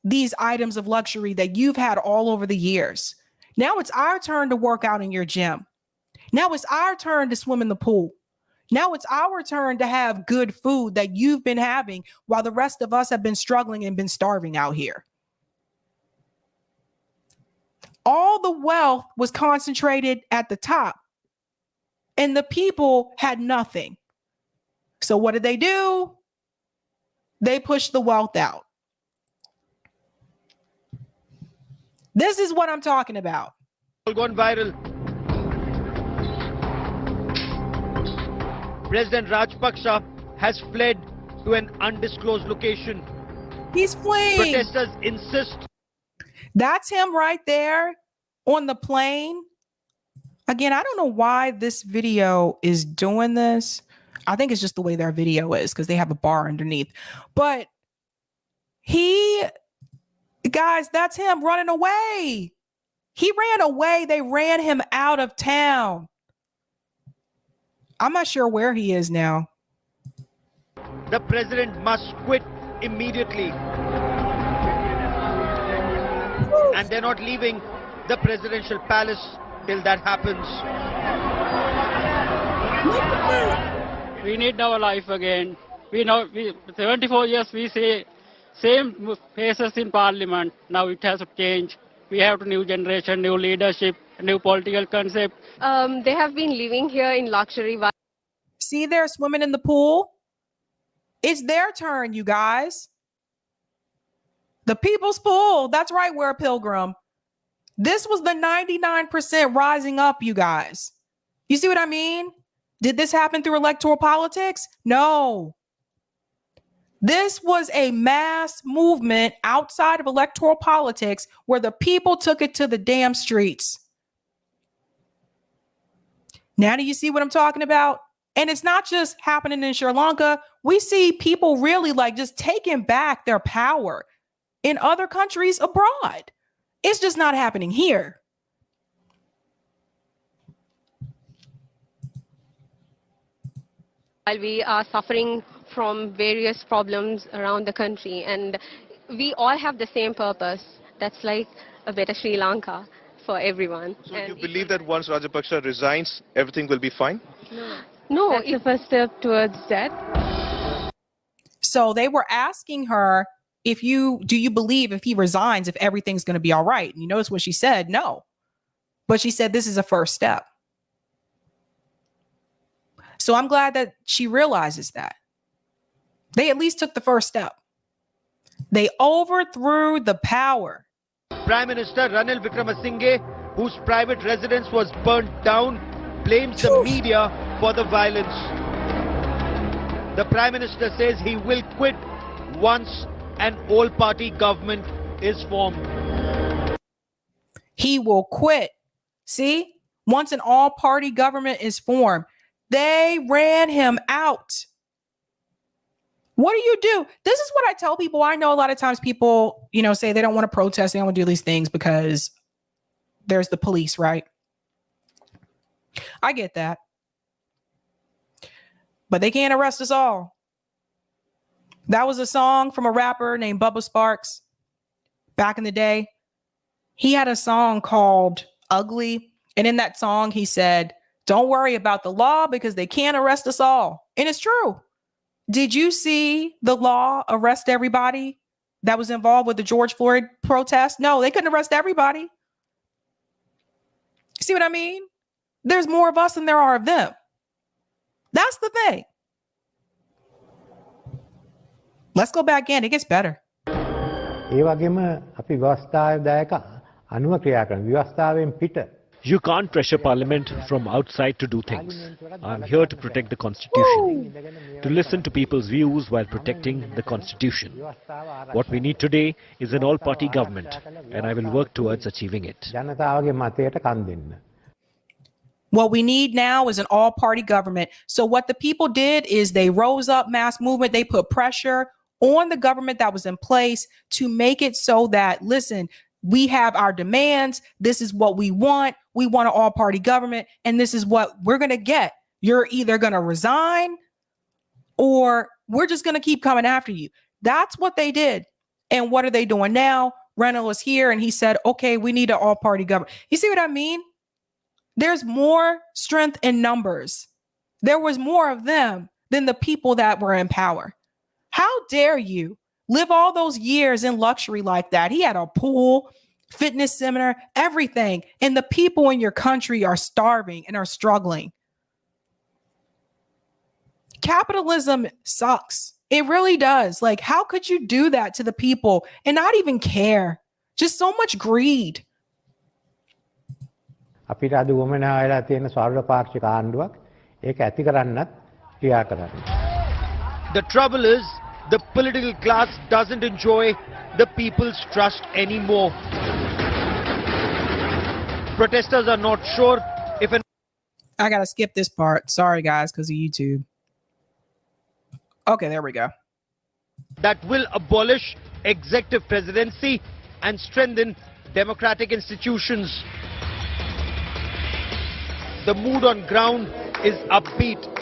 these items of luxury that you've had all over the years. Now it's our turn to work out in your gym. Now it's our turn to swim in the pool. Now it's our turn to have good food that you've been having while the rest of us have been struggling and been starving out here. All the wealth was concentrated at the top and the people had nothing. So what did they do? They pushed the wealth out. This is what I'm talking about. Gone viral. President Rajapaksa has fled to an undisclosed location. He's fleeing. Protesters insist. That's him right there on the plane. Again, I don't know why this video is doing this. I think it's just the way their video is because they have a bar underneath. But guys, that's him running away. He ran away. They ran him out of town. I'm not sure where he is now. The president must quit immediately. And they're not leaving the presidential palace till that happens. We need our life again. We know 74 years we see same faces in parliament. Now it has to change. We have a new generation, new leadership, new political concept. They have been living here in luxury. See, they're swimming in the pool. It's their turn, you guys. The people's pool. That's right, we're a pilgrim. This was the 99% rising up, you guys. You see what I mean? Did this happen through electoral politics? No. This was a mass movement outside of electoral politics where the people took it to the damn streets. Now do you see what I'm talking about? And it's not just happening in Sri Lanka. We see people really like just taking back their power in other countries abroad. It's just not happening here. While we are suffering from various problems around the country, and we all have the same purpose. That's like a better Sri Lanka for everyone. So you believe that once Rajapaksa resigns, everything will be fine? No, it's the first step towards that. So they were asking her, do you believe if he resigns, if everything's going to be all right? And you notice what she said? No. But she said, this is a first step. So I'm glad that she realizes that. They at least took the first step. They overthrew the power. Prime Minister Ranil Wickremesinghe, whose private residence was burnt down, blames the media for the violence. The Prime Minister says he will quit once an all-party government is formed. He will quit. See? Once an all-party government is formed. They ran him out. What do you do? This is what I tell people. I know a lot of times people, say they don't want to protest. They don't want to do these things because there's the police, right? I get that. But they can't arrest us all. That was a song from a rapper named Bubba Sparks back in the day. He had a song called Ugly. And in that song, he said, don't worry about the law because they can't arrest us all. And it's true. Did you see the law arrest everybody that was involved with the George Floyd protest? No, they couldn't arrest everybody. See what I mean? There's more of us than there are of them. That's the thing. Let's go back in. It gets better. ඒ වගේම අපි ව්‍යවස්ථාදායක අනුව ක්‍රියා කරන ව්‍යවස්ථාවෙන් පිට You can't pressure Parliament from outside to do things. I'm here to protect the Constitution, to listen to people's views while protecting the Constitution. What we need today is an all-party government, and I will work towards achieving it. ජනතාවගේ මතයට කන් දෙන්න. What we need now is an all-party government. So what the people did is they rose up mass movement. They put pressure on the government that was in place to make it so that, listen, we have our demands. This is what we want. We want an all-party government, and this is what we're going to get. You're either going to resign or we're just going to keep coming after you. That's what they did. And what are they doing now? Reynolds was here and he said, okay, we need an all-party government. You see what I mean? There's more strength in numbers. There was more of them than the people that were in power. How dare you live all those years in luxury like that? He had a pool, fitness center, everything. And the people in your country are starving and are struggling. Capitalism sucks. It really does. Like, how could you do that to the people and not even care? Just so much greed. අපිට අද වමනා වෙලා තියෙන ස්වර්ණ පාක්ෂික ආණ්ඩුවක් ඒක ඇති කරන්නත් ක්‍රියා කරන්න. The trouble is, the political class doesn't enjoy the people's trust anymore. Protesters are not sure if an I gotta skip this part. Sorry, guys, because of YouTube. Okay, there we go. that will abolish executive presidency and strengthen democratic institutions. The mood on ground is upbeat.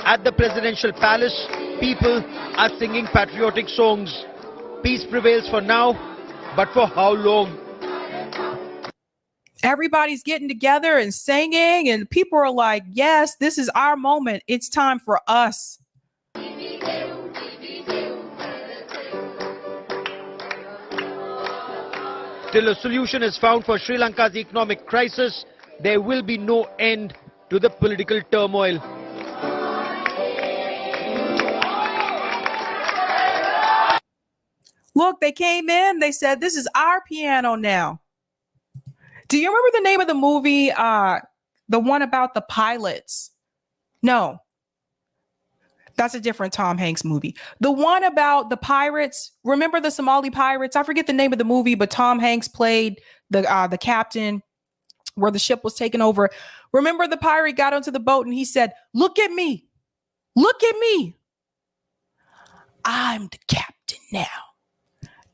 At the presidential palace, people are singing patriotic songs. Peace prevails for now, but for how long? Everybody's getting together and singing, and people are like, yes, this is our moment. It's time for us. Till a solution is found for Sri Lanka's economic crisis, there will be no end to the political turmoil. Look, they came in, they said, this is our piano now. Do you remember the name of the movie? The one about the pilots? No. That's a different Tom Hanks movie. The one about the pirates. Remember the Somali pirates? I forget the name of the movie, but Tom Hanks played the captain where the ship was taken over. Remember the pirate got onto the boat and he said, look at me. Look at me. I'm the captain now.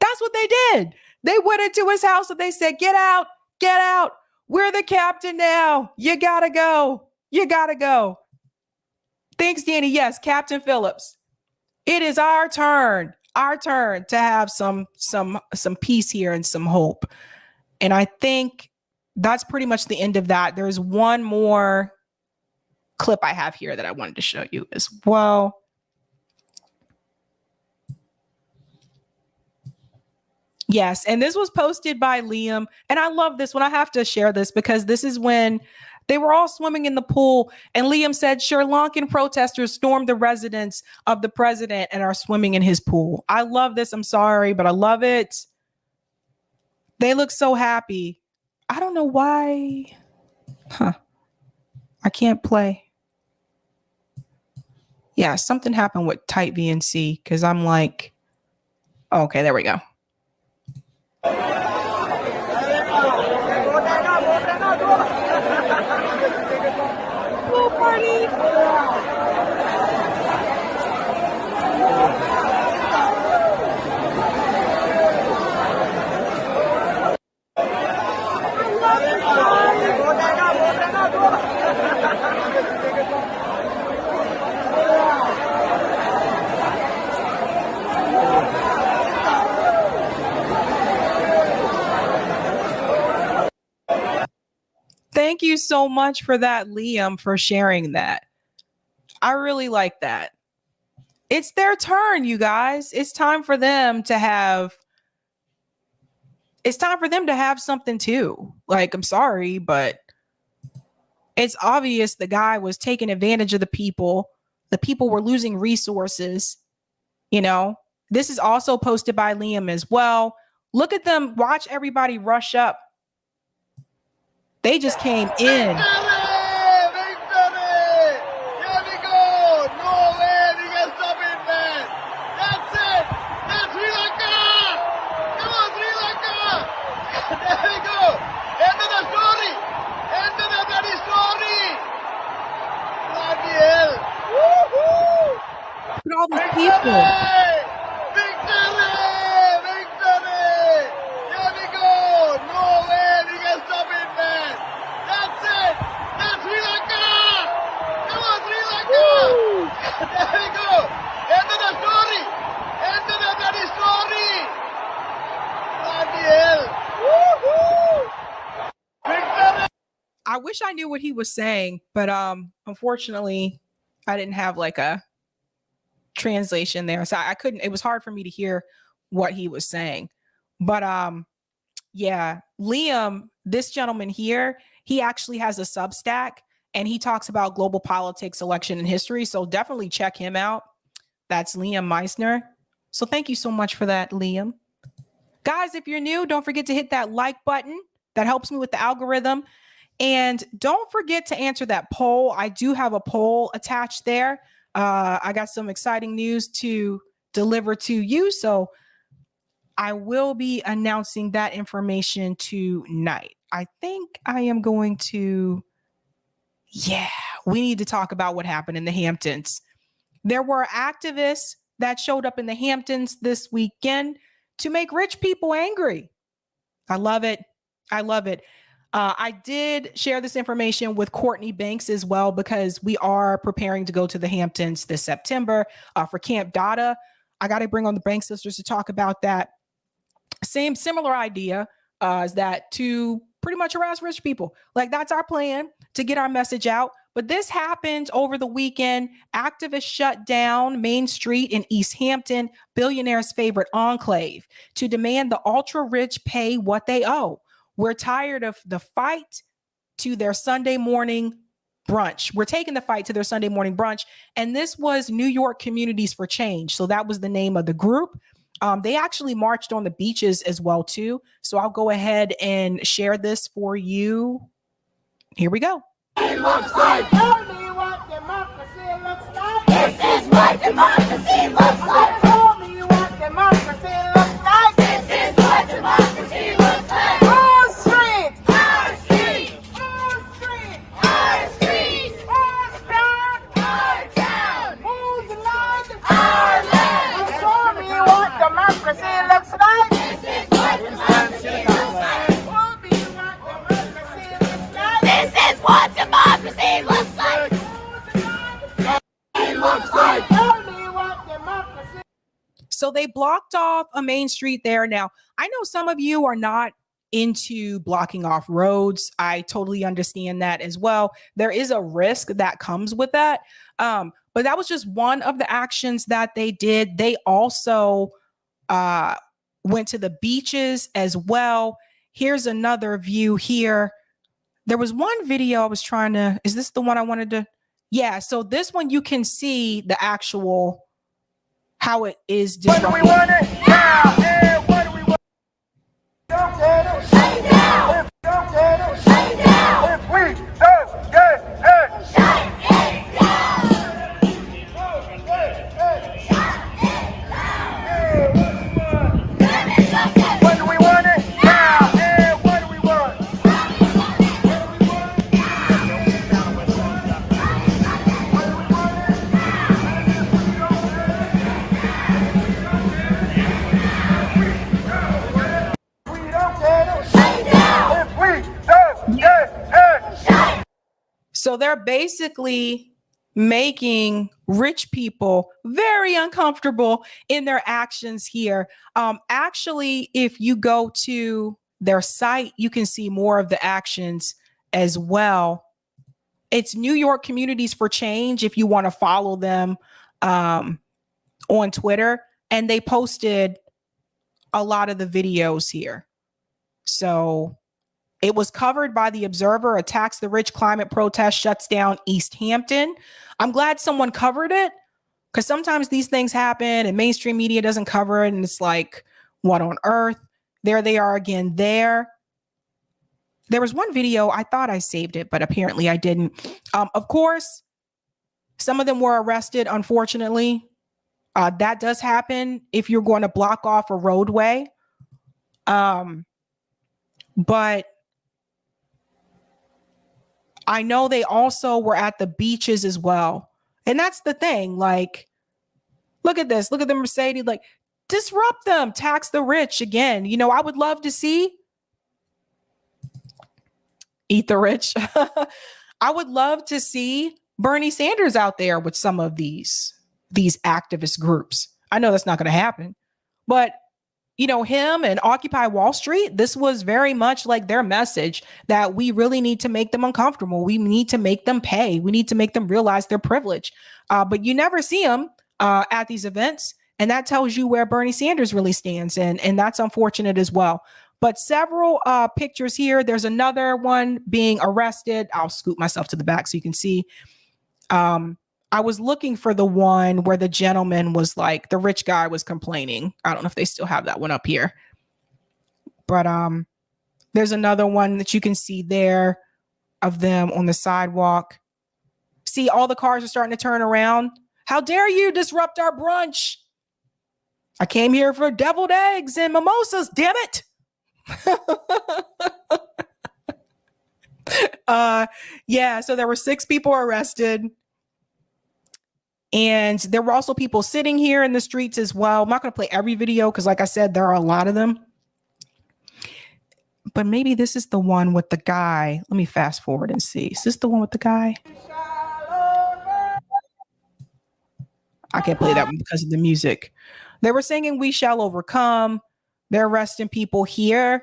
That's what they did. They went into his house and they said, get out, get out. We're the captain now. You gotta go. You gotta go. Thanks, Danny. Yes, Captain Phillips. It is our turn to have some peace here and some hope. And I think that's pretty much the end of that. There's one more clip I have here that I wanted to show you as well. Yes, and this was posted by Liam. And I love this one. I have to share this because this is when they were all swimming in the pool. And Liam said, Sri Lankan protesters stormed the residence of the president and are swimming in his pool. I love this. I'm sorry, but I love it. They look so happy. I don't know why. I can't play. Yeah, something happened with Type VNC because I'm like, okay, there we go. Party. Thank you so much for that, Liam, for sharing that. I really like that. It's their turn, you guys. It's time for them to have something too. Like, I'm sorry, but it's obvious the guy was taking advantage of the people. The people were losing resources. You know, this is also posted by Liam as well. Look at them. Watch everybody rush up. They just came in. Look at all these people. I wish I knew what he was saying, but unfortunately, I didn't have like a translation there, so I couldn't. It was hard for me to hear what he was saying. But yeah, Liam, this gentleman here, he actually has a Substack, and he talks about global politics, election, and history. So definitely check him out. That's Liam Meissner. So thank you so much for that, Liam. Guys, if you're new, don't forget to hit that like button. That helps me with the algorithm. And don't forget to answer that poll. I do have a poll attached there. I got some exciting news to delivered to you. So I will be announcing that information tonight. I think I am going to, we need to talk about what happened in the Hamptons. There were activists that showed up in the Hamptons this weekend to make rich people angry. I love it. I love it. I did share this information with Courtney Banks as well, because we are preparing to go to the Hamptons this September for Camp Dada. I got to bring on the Banks sisters to talk about that. Similar idea is that to pretty much harass rich people. Like, that's our plan to get our message out. But this happened over the weekend. Activists shut down Main Street in East Hampton, billionaires' favorite enclave, to demand the ultra-rich pay what they owe. We're tired of the fight to their Sunday morning brunch. We're taking the fight to their Sunday morning brunch. And this was New York Communities for Change. So that was the name of the group. They actually marched on the beaches as well, too. So I'll go ahead and share this for you. Here we go. It looks like. Tell me what democracy looks like. This is what democracy looks like. Tell me what democracy looks like. This is what democracy looks like. Our street. Our street. Our street. Our street. Our town. Our town. Whose land? Our land. And show me what democracy looks like. This is what democracy looks like. Show me what democracy looks like. This is what democracy looks like. It looks like. Tell me what democracy. So they blocked off a main street there. Now, I know some of you are not into blocking off roads. I totally understand that as well. There is a risk that comes with that. But that was just one of the actions that they did. They also went to the beaches as well. Here's another view here. There was one video I was trying to, is this the one I wanted to? Yeah, so this one you can see the actual, how it is disrupted. What do we want it now? Yeah, what do we want? Don't get it. Shut it down. If we don't get it. Shut it down. If we don't get it. Shut it down. What do we want it now? Yeah, what do we want? We don't get it. Shut it down. If we don't get it. Shut it. So they're basically making rich people very uncomfortable in their actions here. Actually, if you go to their site, you can see more of the actions as well. It's New York Communities for Change if you want to follow them on Twitter. And they posted a lot of the videos here. So it was covered by The Observer. Attacks the rich, climate protest shuts down East Hampton. I'm glad someone covered it, because sometimes these things happen and mainstream media doesn't cover it. And it's like, what on earth? There they are again there. There was one video, I thought I saved it, but apparently I didn't. Of course, some of them were arrested, unfortunately. That does happen if you're going to block off a roadway. But I know they also were at the beaches as well. And that's the thing. Like, look at this. Look at the Mercedes. Like, disrupt them. Tax the rich again. You know, I would love to see. Eat the rich. I would love to see Bernie Sanders out there with some of these activist groups. I know that's not going to happen. But you know, him and Occupy Wall Street, this was very much like their message that we really need to make them uncomfortable. We need to make them pay. We need to make them realize their privilege. But you never see them at these events. And that tells you where Bernie Sanders really stands. And that's unfortunate as well. But several pictures here. There's another one being arrested. I'll scoot myself to the back so you can see. I was looking for the one where the gentleman was like, the rich guy was complaining. I don't know if they still have that one up here. But there's another one that you can see there of them on the sidewalk. See, all the cars are starting to turn around. How dare you disrupt our brunch? I came here for deviled eggs and mimosas, damn it. Yeah, so there were 6 people arrested. And there were also people sitting here in the streets as well. I'm not going to play every video because, like I said, there are a lot of them. But maybe this is the one with the guy. Let me fast forward and see. Is this the one with the guy? I can't play that one because of the music. They were singing "We Shall Overcome." They're arresting people here.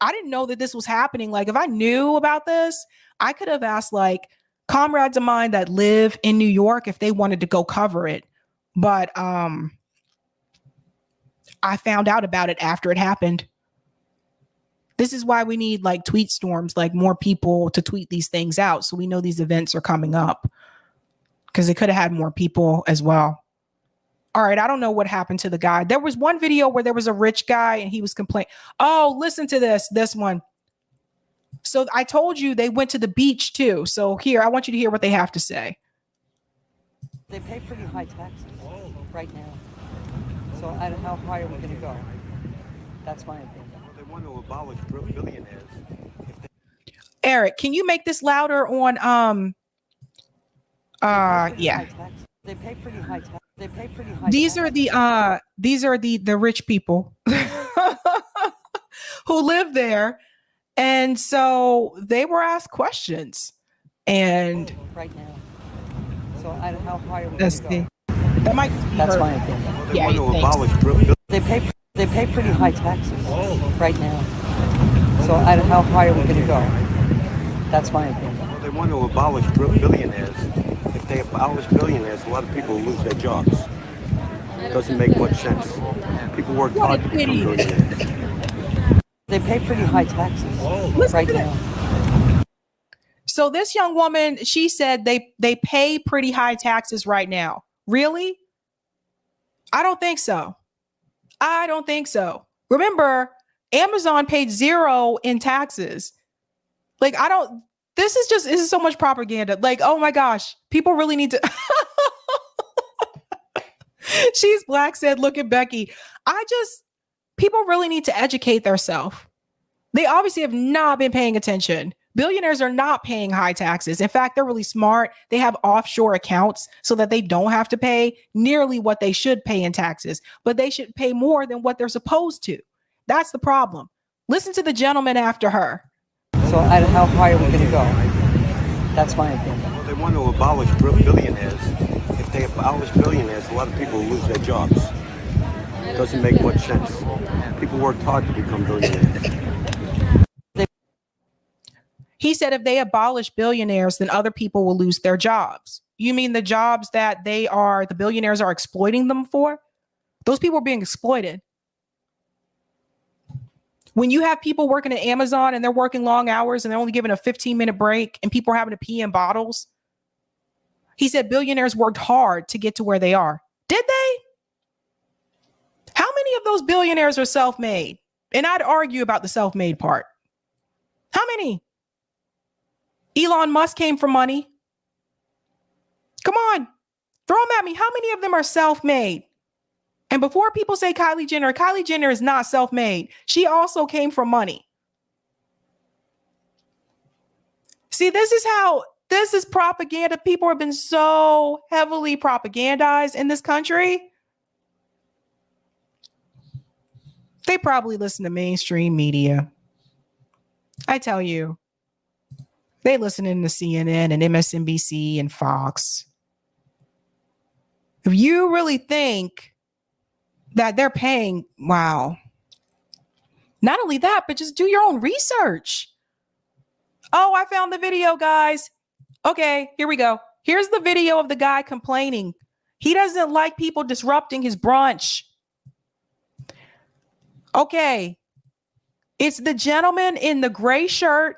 I didn't know that this was happening. Like, if I knew about this, I could have asked like comrades of mine that live in New York if they wanted to go cover it. But I found out about it after it happened. This is why we need like tweet storms, like more people to tweet these things out so we know these events are coming up, because they could have had more people as well. All right, I don't know what happened to the guy. There was one video where there was a rich guy and he was complaining. Oh, listen to this one. So I told you they went to the beach too. So here, I want you to hear what they have to say. They pay pretty high taxes right now. So how high are we going to go? That's my opinion. Well, they want to abolish billionaires. Eric, can you make this louder on yeah. They pay pretty high taxes. They pay pretty high These are the rich people who live there. And so they were asked questions. And right now. So how high are we let's going to see. go? That might be That's her. my opinion. Well, they want to abolish They pay pretty high taxes right now. So how high are we going to go? That's my opinion. Well, they want to abolish billionaires. If they abolish billionaires, a lot of people will lose their jobs. It doesn't make much sense. People work hard to become billionaires. They pay pretty high taxes right now. So this young woman, she said they pay pretty high taxes right now. Really? I don't think so. I don't think so. Remember, Amazon paid 0 in taxes. Like, this is so much propaganda. Like, oh my gosh, people really need to. She's black, said, look at Becky. People really need to educate themselves. They obviously have not been paying attention. Billionaires are not paying high taxes. In fact, they're really smart. They have offshore accounts so that they don't have to pay nearly what they should pay in taxes, but they should pay more than what they're supposed to. That's the problem. Listen to the gentleman after her. So how high are we going to go? That's my opinion. Well, they want to abolish billionaires. If they abolish billionaires, a lot of people will lose their jobs. It doesn't make much sense. People worked hard to become billionaires. He said if they abolish billionaires, then other people will lose their jobs. You mean the jobs that the billionaires are exploiting them for? Those people are being exploited. When you have people working at Amazon and they're working long hours and they're only given a 15-minute break and people are having to pee in bottles, he said billionaires worked hard to get to where they are. Did they? How many of those billionaires are self-made? And I'd argue about the self-made part. How many? Elon Musk came from money. Come on, throw them at me. How many of them are self-made? And before people say Kylie Jenner is not self-made. She also came from money. See, this is propaganda. People have been so heavily propagandized in this country. They probably listen to mainstream media. I tell you. They listening to CNN and MSNBC and Fox. If you really think that they're paying, wow. Not only that, but just do your own research. Oh, I found the video, guys. Okay, here we go. Here's the video of the guy complaining. He doesn't like people disrupting his brunch. Okay. It's the gentleman in the gray shirt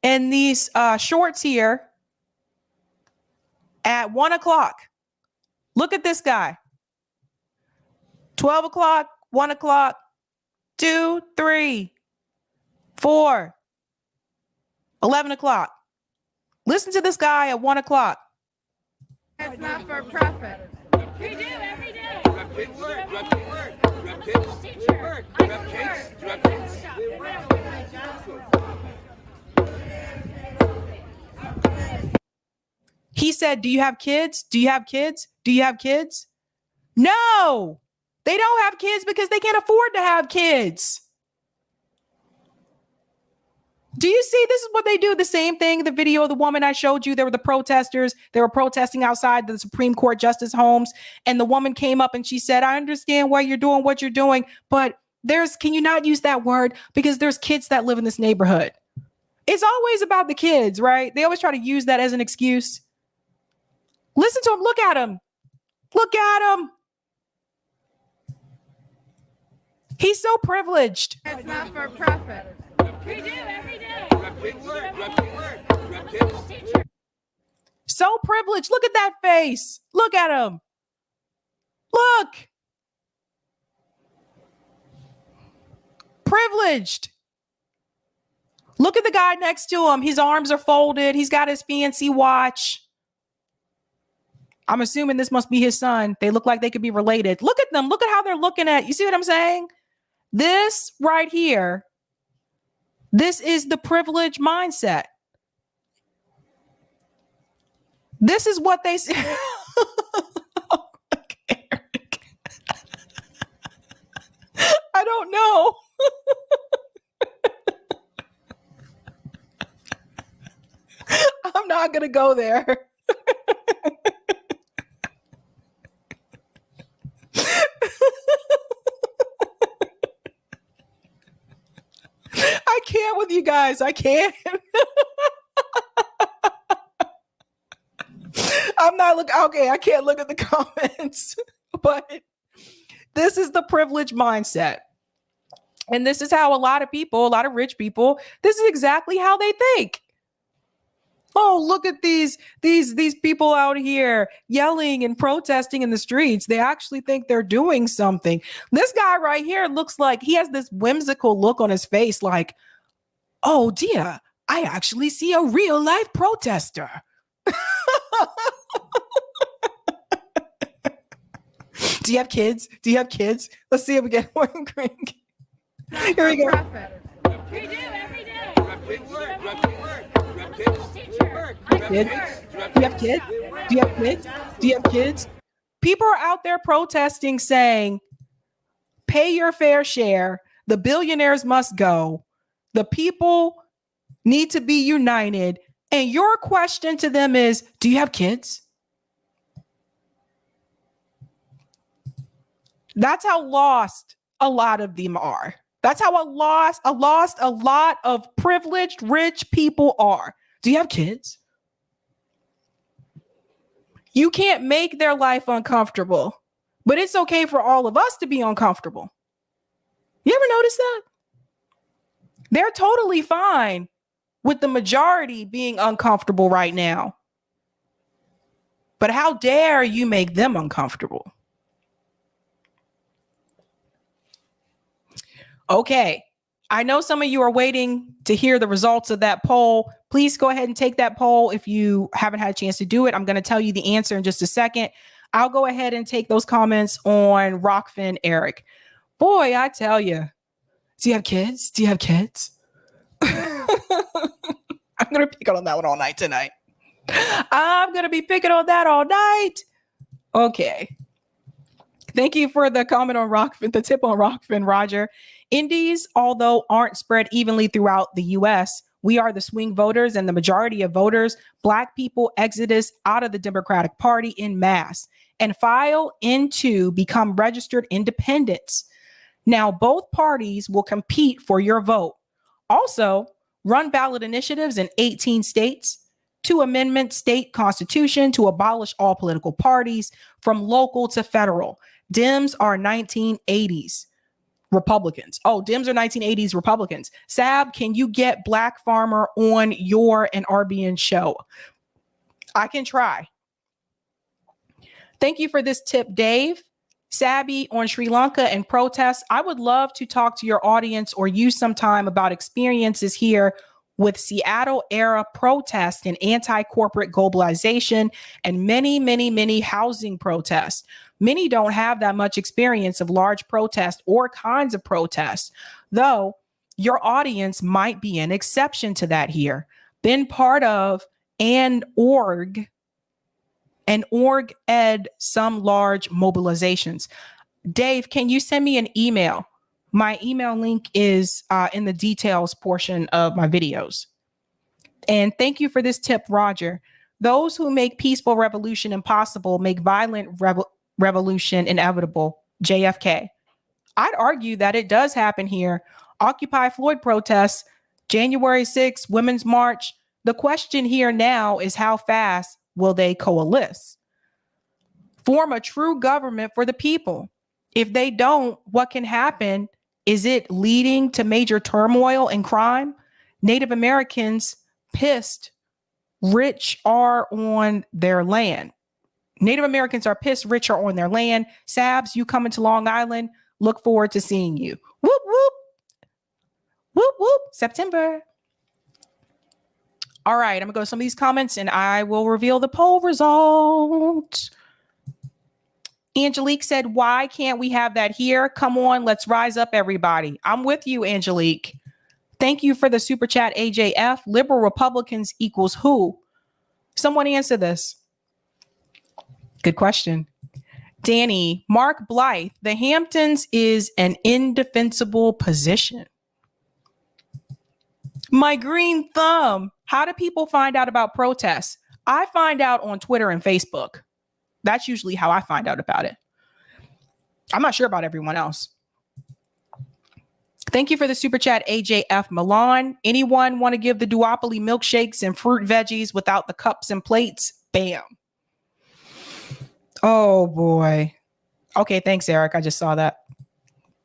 and these shorts here at 1 o'clock. Look at this guy. 12 o'clock, 1 o'clock, 2, 3, 4, 11 o'clock. Listen to this guy at 1 o'clock. It's not for profit. We do every day. He said, do you have kids? Do you have kids? Do you have kids? No, they don't have kids because they can't afford to have kids. Do you see? This is what they do. The same thing. The video of the woman I showed you, there were the protesters. They were protesting outside the Supreme Court justice homes. And the woman came up and she said, I understand why you're doing what you're doing, but can you not use that word? Because there's kids that live in this neighborhood. It's always about the kids, right? They always try to use that as an excuse. Listen to him. Look at him. Look at him. He's so privileged. It's not for profit. We do every day. So privileged. Look at that face. Look at him. Look. Privileged. Look at the guy next to him. His arms are folded. He's got his fancy watch. I'm assuming this must be his son. They look like they could be related. Look at them. Look at how they're looking at. You see what I'm saying? This right here. This is the privilege mindset. This is what they say. I don't know. I'm not going to go there. I can't with you guys. I can't. I'm not looking. Okay, I can't look at the comments, but this is the privilege mindset. And this is how a lot of people, a lot of rich people, this is exactly how they think. Oh, look at these people out here yelling and protesting in the streets. They actually think they're doing something. This guy right here looks like he has this whimsical look on his face like, oh dear, I actually see a real life protester. Do you have kids? Do you have kids? Let's see if we get one green. Here we go. We do every day. Kids? Do you have kids? Do you have kids? Do you have kids? People are out there protesting saying, pay your fair share. The billionaires must go. The people need to be united. And your question to them is, do you have kids? That's how lost a lot of them are. That's how a lot of privileged, rich people are. Do you have kids? You can't make their life uncomfortable, but it's okay for all of us to be uncomfortable. You ever notice that? They're totally fine with the majority being uncomfortable right now. But how dare you make them uncomfortable? Okay, I know some of you are waiting to hear the results of that poll. Please go ahead and take that poll if you haven't had a chance to do it. I'm going to tell you the answer in just a second. I'll go ahead and take those comments on Rockfin Eric. Boy, I tell you, do you have kids? Do you have kids? I'm going to pick on that one all night tonight. I'm going to be picking on that all night. Okay. Thank you for the comment on Rockfin, the tip on Rockfin, Roger. Indies, although aren't spread evenly throughout the U.S., we are the swing voters and the majority of voters. Black people exodus out of the Democratic Party in mass and file into become registered independents. Now, both parties will compete for your vote. Also, run ballot initiatives in 18 states to amend state constitution to abolish all political parties from local to federal. Dems are 1980s. Republicans. Oh, Dems are 1980s Republicans. Sab, can you get Black Farmer on your and RBN show? I can try. Thank you for this tip, Dave. Sabby on Sri Lanka and protests. I would love to talk to your audience or you sometime about experiences here with Seattle era protests and anti-corporate globalization and many housing protests. Many don't have that much experience of large protests or kinds of protests, though your audience might be an exception to that here. Been part of an org ed some large mobilizations. Dave, can you send me an email? My email link is in the details portion of my videos. And thank you for this tip, Roger. Those who make peaceful revolution impossible make violent revolution inevitable. JFK. I'd argue that it does happen here. Occupy Floyd protests, January 6th, Women's March. The question here now is how fast will they coalesce? Form a true government for the people. If they don't, what can happen? Is it leading to major turmoil and crime? Native Americans pissed rich are on their land. Native Americans are pissed rich are on their land. Sabs, you coming to Long Island? Look forward to seeing you. Whoop, whoop. Whoop, whoop. September. All right, I'm going to go to some of these comments and I will reveal the poll result. Angelique said, why can't we have that here? Come on, let's rise up, everybody. I'm with you, Angelique. Thank you for the super chat, AJF. Liberal Republicans equals who? Someone answer this. Good question. Danny, Mark Blythe, the Hamptons is an indefensible position. My green thumb. How do people find out about protests? I find out on Twitter and Facebook. That's usually how I find out about it. I'm not sure about everyone else. Thank you for the super chat, AJF Milan. Anyone want to give the duopoly milkshakes and fruit veggies without the cups and plates? Bam. Oh boy. Okay, thanks, Eric. I just saw that.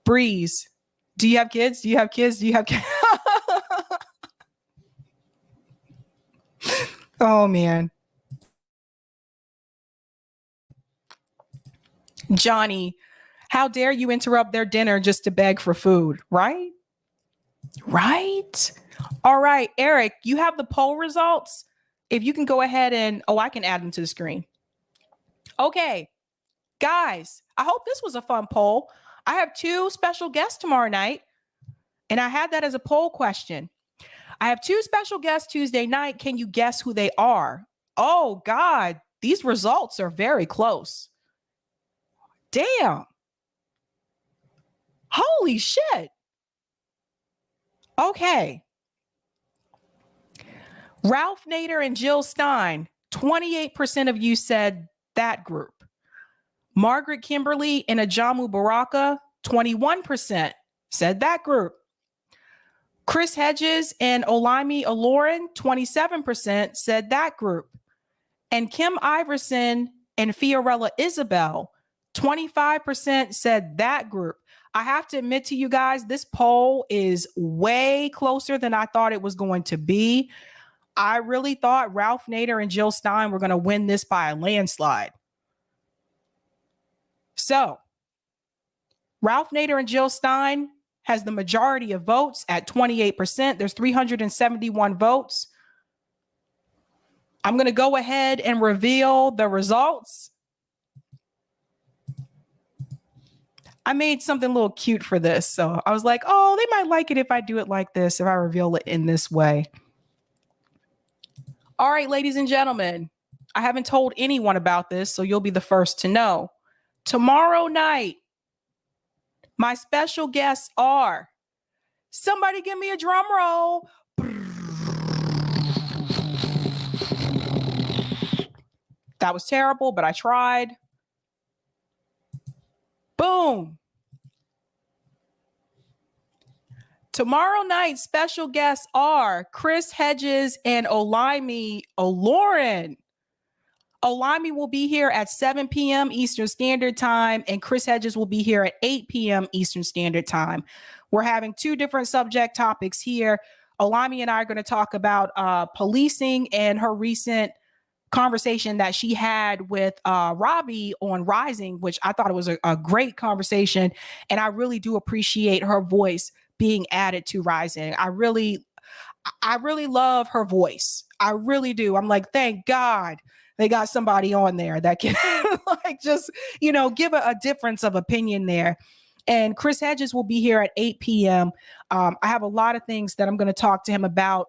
Breeze. Do you have kids? Do you have kids? Do you have kids? Oh man. Johnny, how dare you interrupt their dinner just to beg for food, right? Right? All right, Eric, you have the poll results. If you can go ahead and, I can add them to the screen. Okay, guys, I hope this was a fun poll. I have 2 special guests tomorrow night, and I had that as a poll question. I have 2 special guests Tuesday night. Can you guess who they are? Oh, God, these results are very close. Damn. Holy shit. Okay. Ralph Nader and Jill Stein, 28% of you said that group. Margaret Kimberly and Ajamu Baraka, 21% said that group. Chris Hedges and Olaimi Olorin, 27% said that group. And Kim Iverson and Fiorella Isabel, 25% said that group. I have to admit to you guys, this poll is way closer than I thought it was going to be. I really thought Ralph Nader and Jill Stein were going to win this by a landslide. So, Ralph Nader and Jill Stein has the majority of votes at 28%. There's 371 votes. I'm going to go ahead and reveal the results. I made something a little cute for this. So I was like, oh, they might like it if I do it like this, if I reveal it in this way. All right, ladies and gentlemen, I haven't told anyone about this, so you'll be the first to know. Tomorrow night, my special guests are, somebody give me a drum roll. That was terrible, but I tried. Boom. Tomorrow night, special guests are Chris Hedges and Olaimi Olorin. Olaimi will be here at 7 p.m. Eastern Standard Time, and Chris Hedges will be here at 8 p.m. Eastern Standard Time. We're having 2 different subject topics here. Olaimi and I are going to talk about policing and her recent conversation that she had with Robbie on Rising, which I thought it was a great conversation. And I really do appreciate her voice being added to Rising. I really love her voice. I really do. I'm like, thank God they got somebody on there that can like just, give a difference of opinion there. And Chris Hedges will be here at 8 p.m. I have a lot of things that I'm going to talk to him about.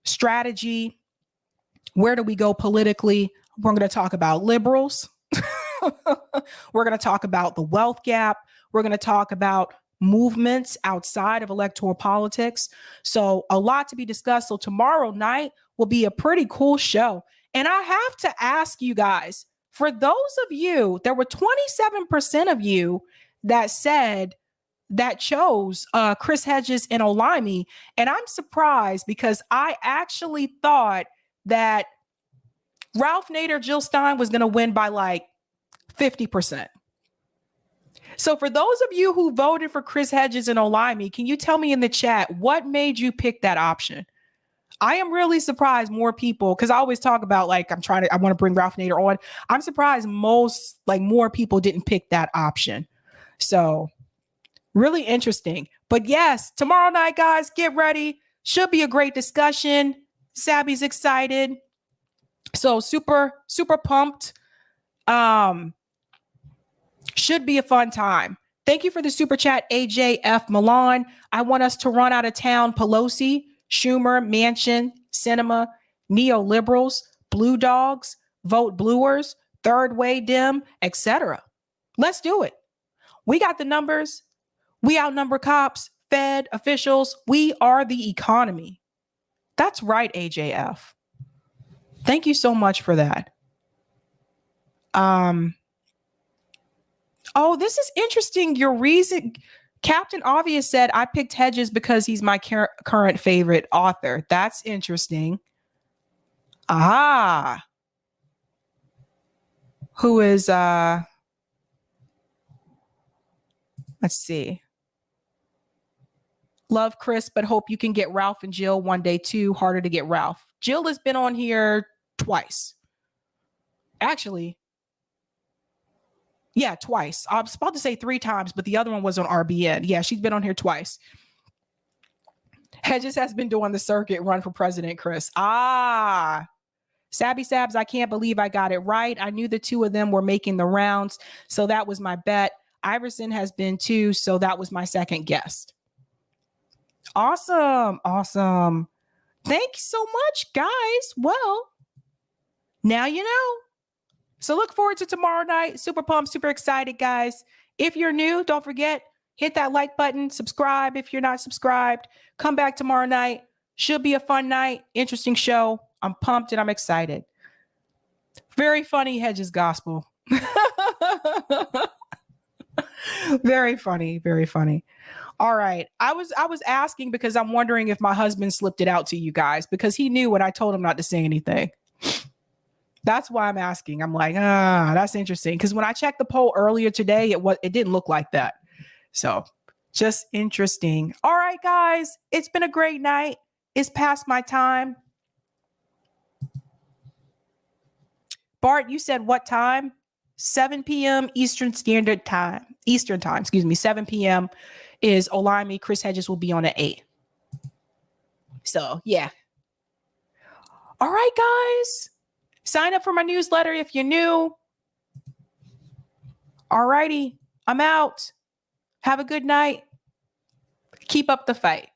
Strategy. Where do we go politically? We're going to talk about liberals. We're going to talk about the wealth gap. We're going to talk about movements outside of electoral politics. So a lot to be discussed. So tomorrow night will be a pretty cool show. And I have to ask you guys, for those of you, there were 27% of you that said that chose Chris Hedges and Olamide. And I'm surprised because I actually thought that Ralph Nader, Jill Stein was going to win by like 50%. So for those of you who voted for Chris Hedges and Olamide, can you tell me in the chat what made you pick that option? I am really surprised more people, because I always talk about like I want to bring Ralph Nader on. I'm surprised more people didn't pick that option. So really interesting. But yes, tomorrow night, guys, get ready. Should be a great discussion. Sabby's excited. So super, super pumped. Should be a fun time. Thank you for the super chat, AJF Milan. I want us to run out of town Pelosi, Schumer, Manchin, Sinema, neoliberals, blue dogs, vote bluers, third way dim, etc. Let's do it. We got the numbers. We outnumber cops, Fed, officials. We are the economy. That's right, AJF. Thank you so much for that. Oh, this is interesting. Your reason, Captain Obvious said, I picked Hedges because he's my current favorite author. That's interesting. Ah. Who is, let's see. Love Chris, but hope you can get Ralph and Jill one day too. Harder to get Ralph. Jill has been on here twice. Actually, yeah, twice. I was about to say 3 times, but the other one was on RBN. Yeah, she's been on here twice. Hedges has been doing the circuit run for president, Chris. Ah, Sabby Sabs, I can't believe I got it right. I knew the two of them were making the rounds, so that was my bet. Iverson has been too, so that was my second guess. Awesome. Awesome. Thank you so much, guys. Well, now you know. So look forward to tomorrow night. Super pumped, super excited, guys. If you're new, don't forget, hit that like button, subscribe if you're not subscribed. Come back tomorrow night. Should be a fun night, interesting show. I'm pumped and I'm excited. Very funny Hedges gospel. Very funny, very funny. All right. I was asking because I'm wondering if my husband slipped it out to you guys because he knew when I told him not to say anything. That's why I'm asking. I'm like, that's interesting. Because when I checked the poll earlier today, it didn't look like that. So just interesting. All right, guys. It's been a great night. It's past my time. Bart, you said what time? 7 p.m. Eastern Time, 7 p.m. is Olamide. Chris Hedges will be on at 8. So, yeah. All right, guys. Sign up for my newsletter if you're new. All righty. I'm out. Have a good night. Keep up the fight.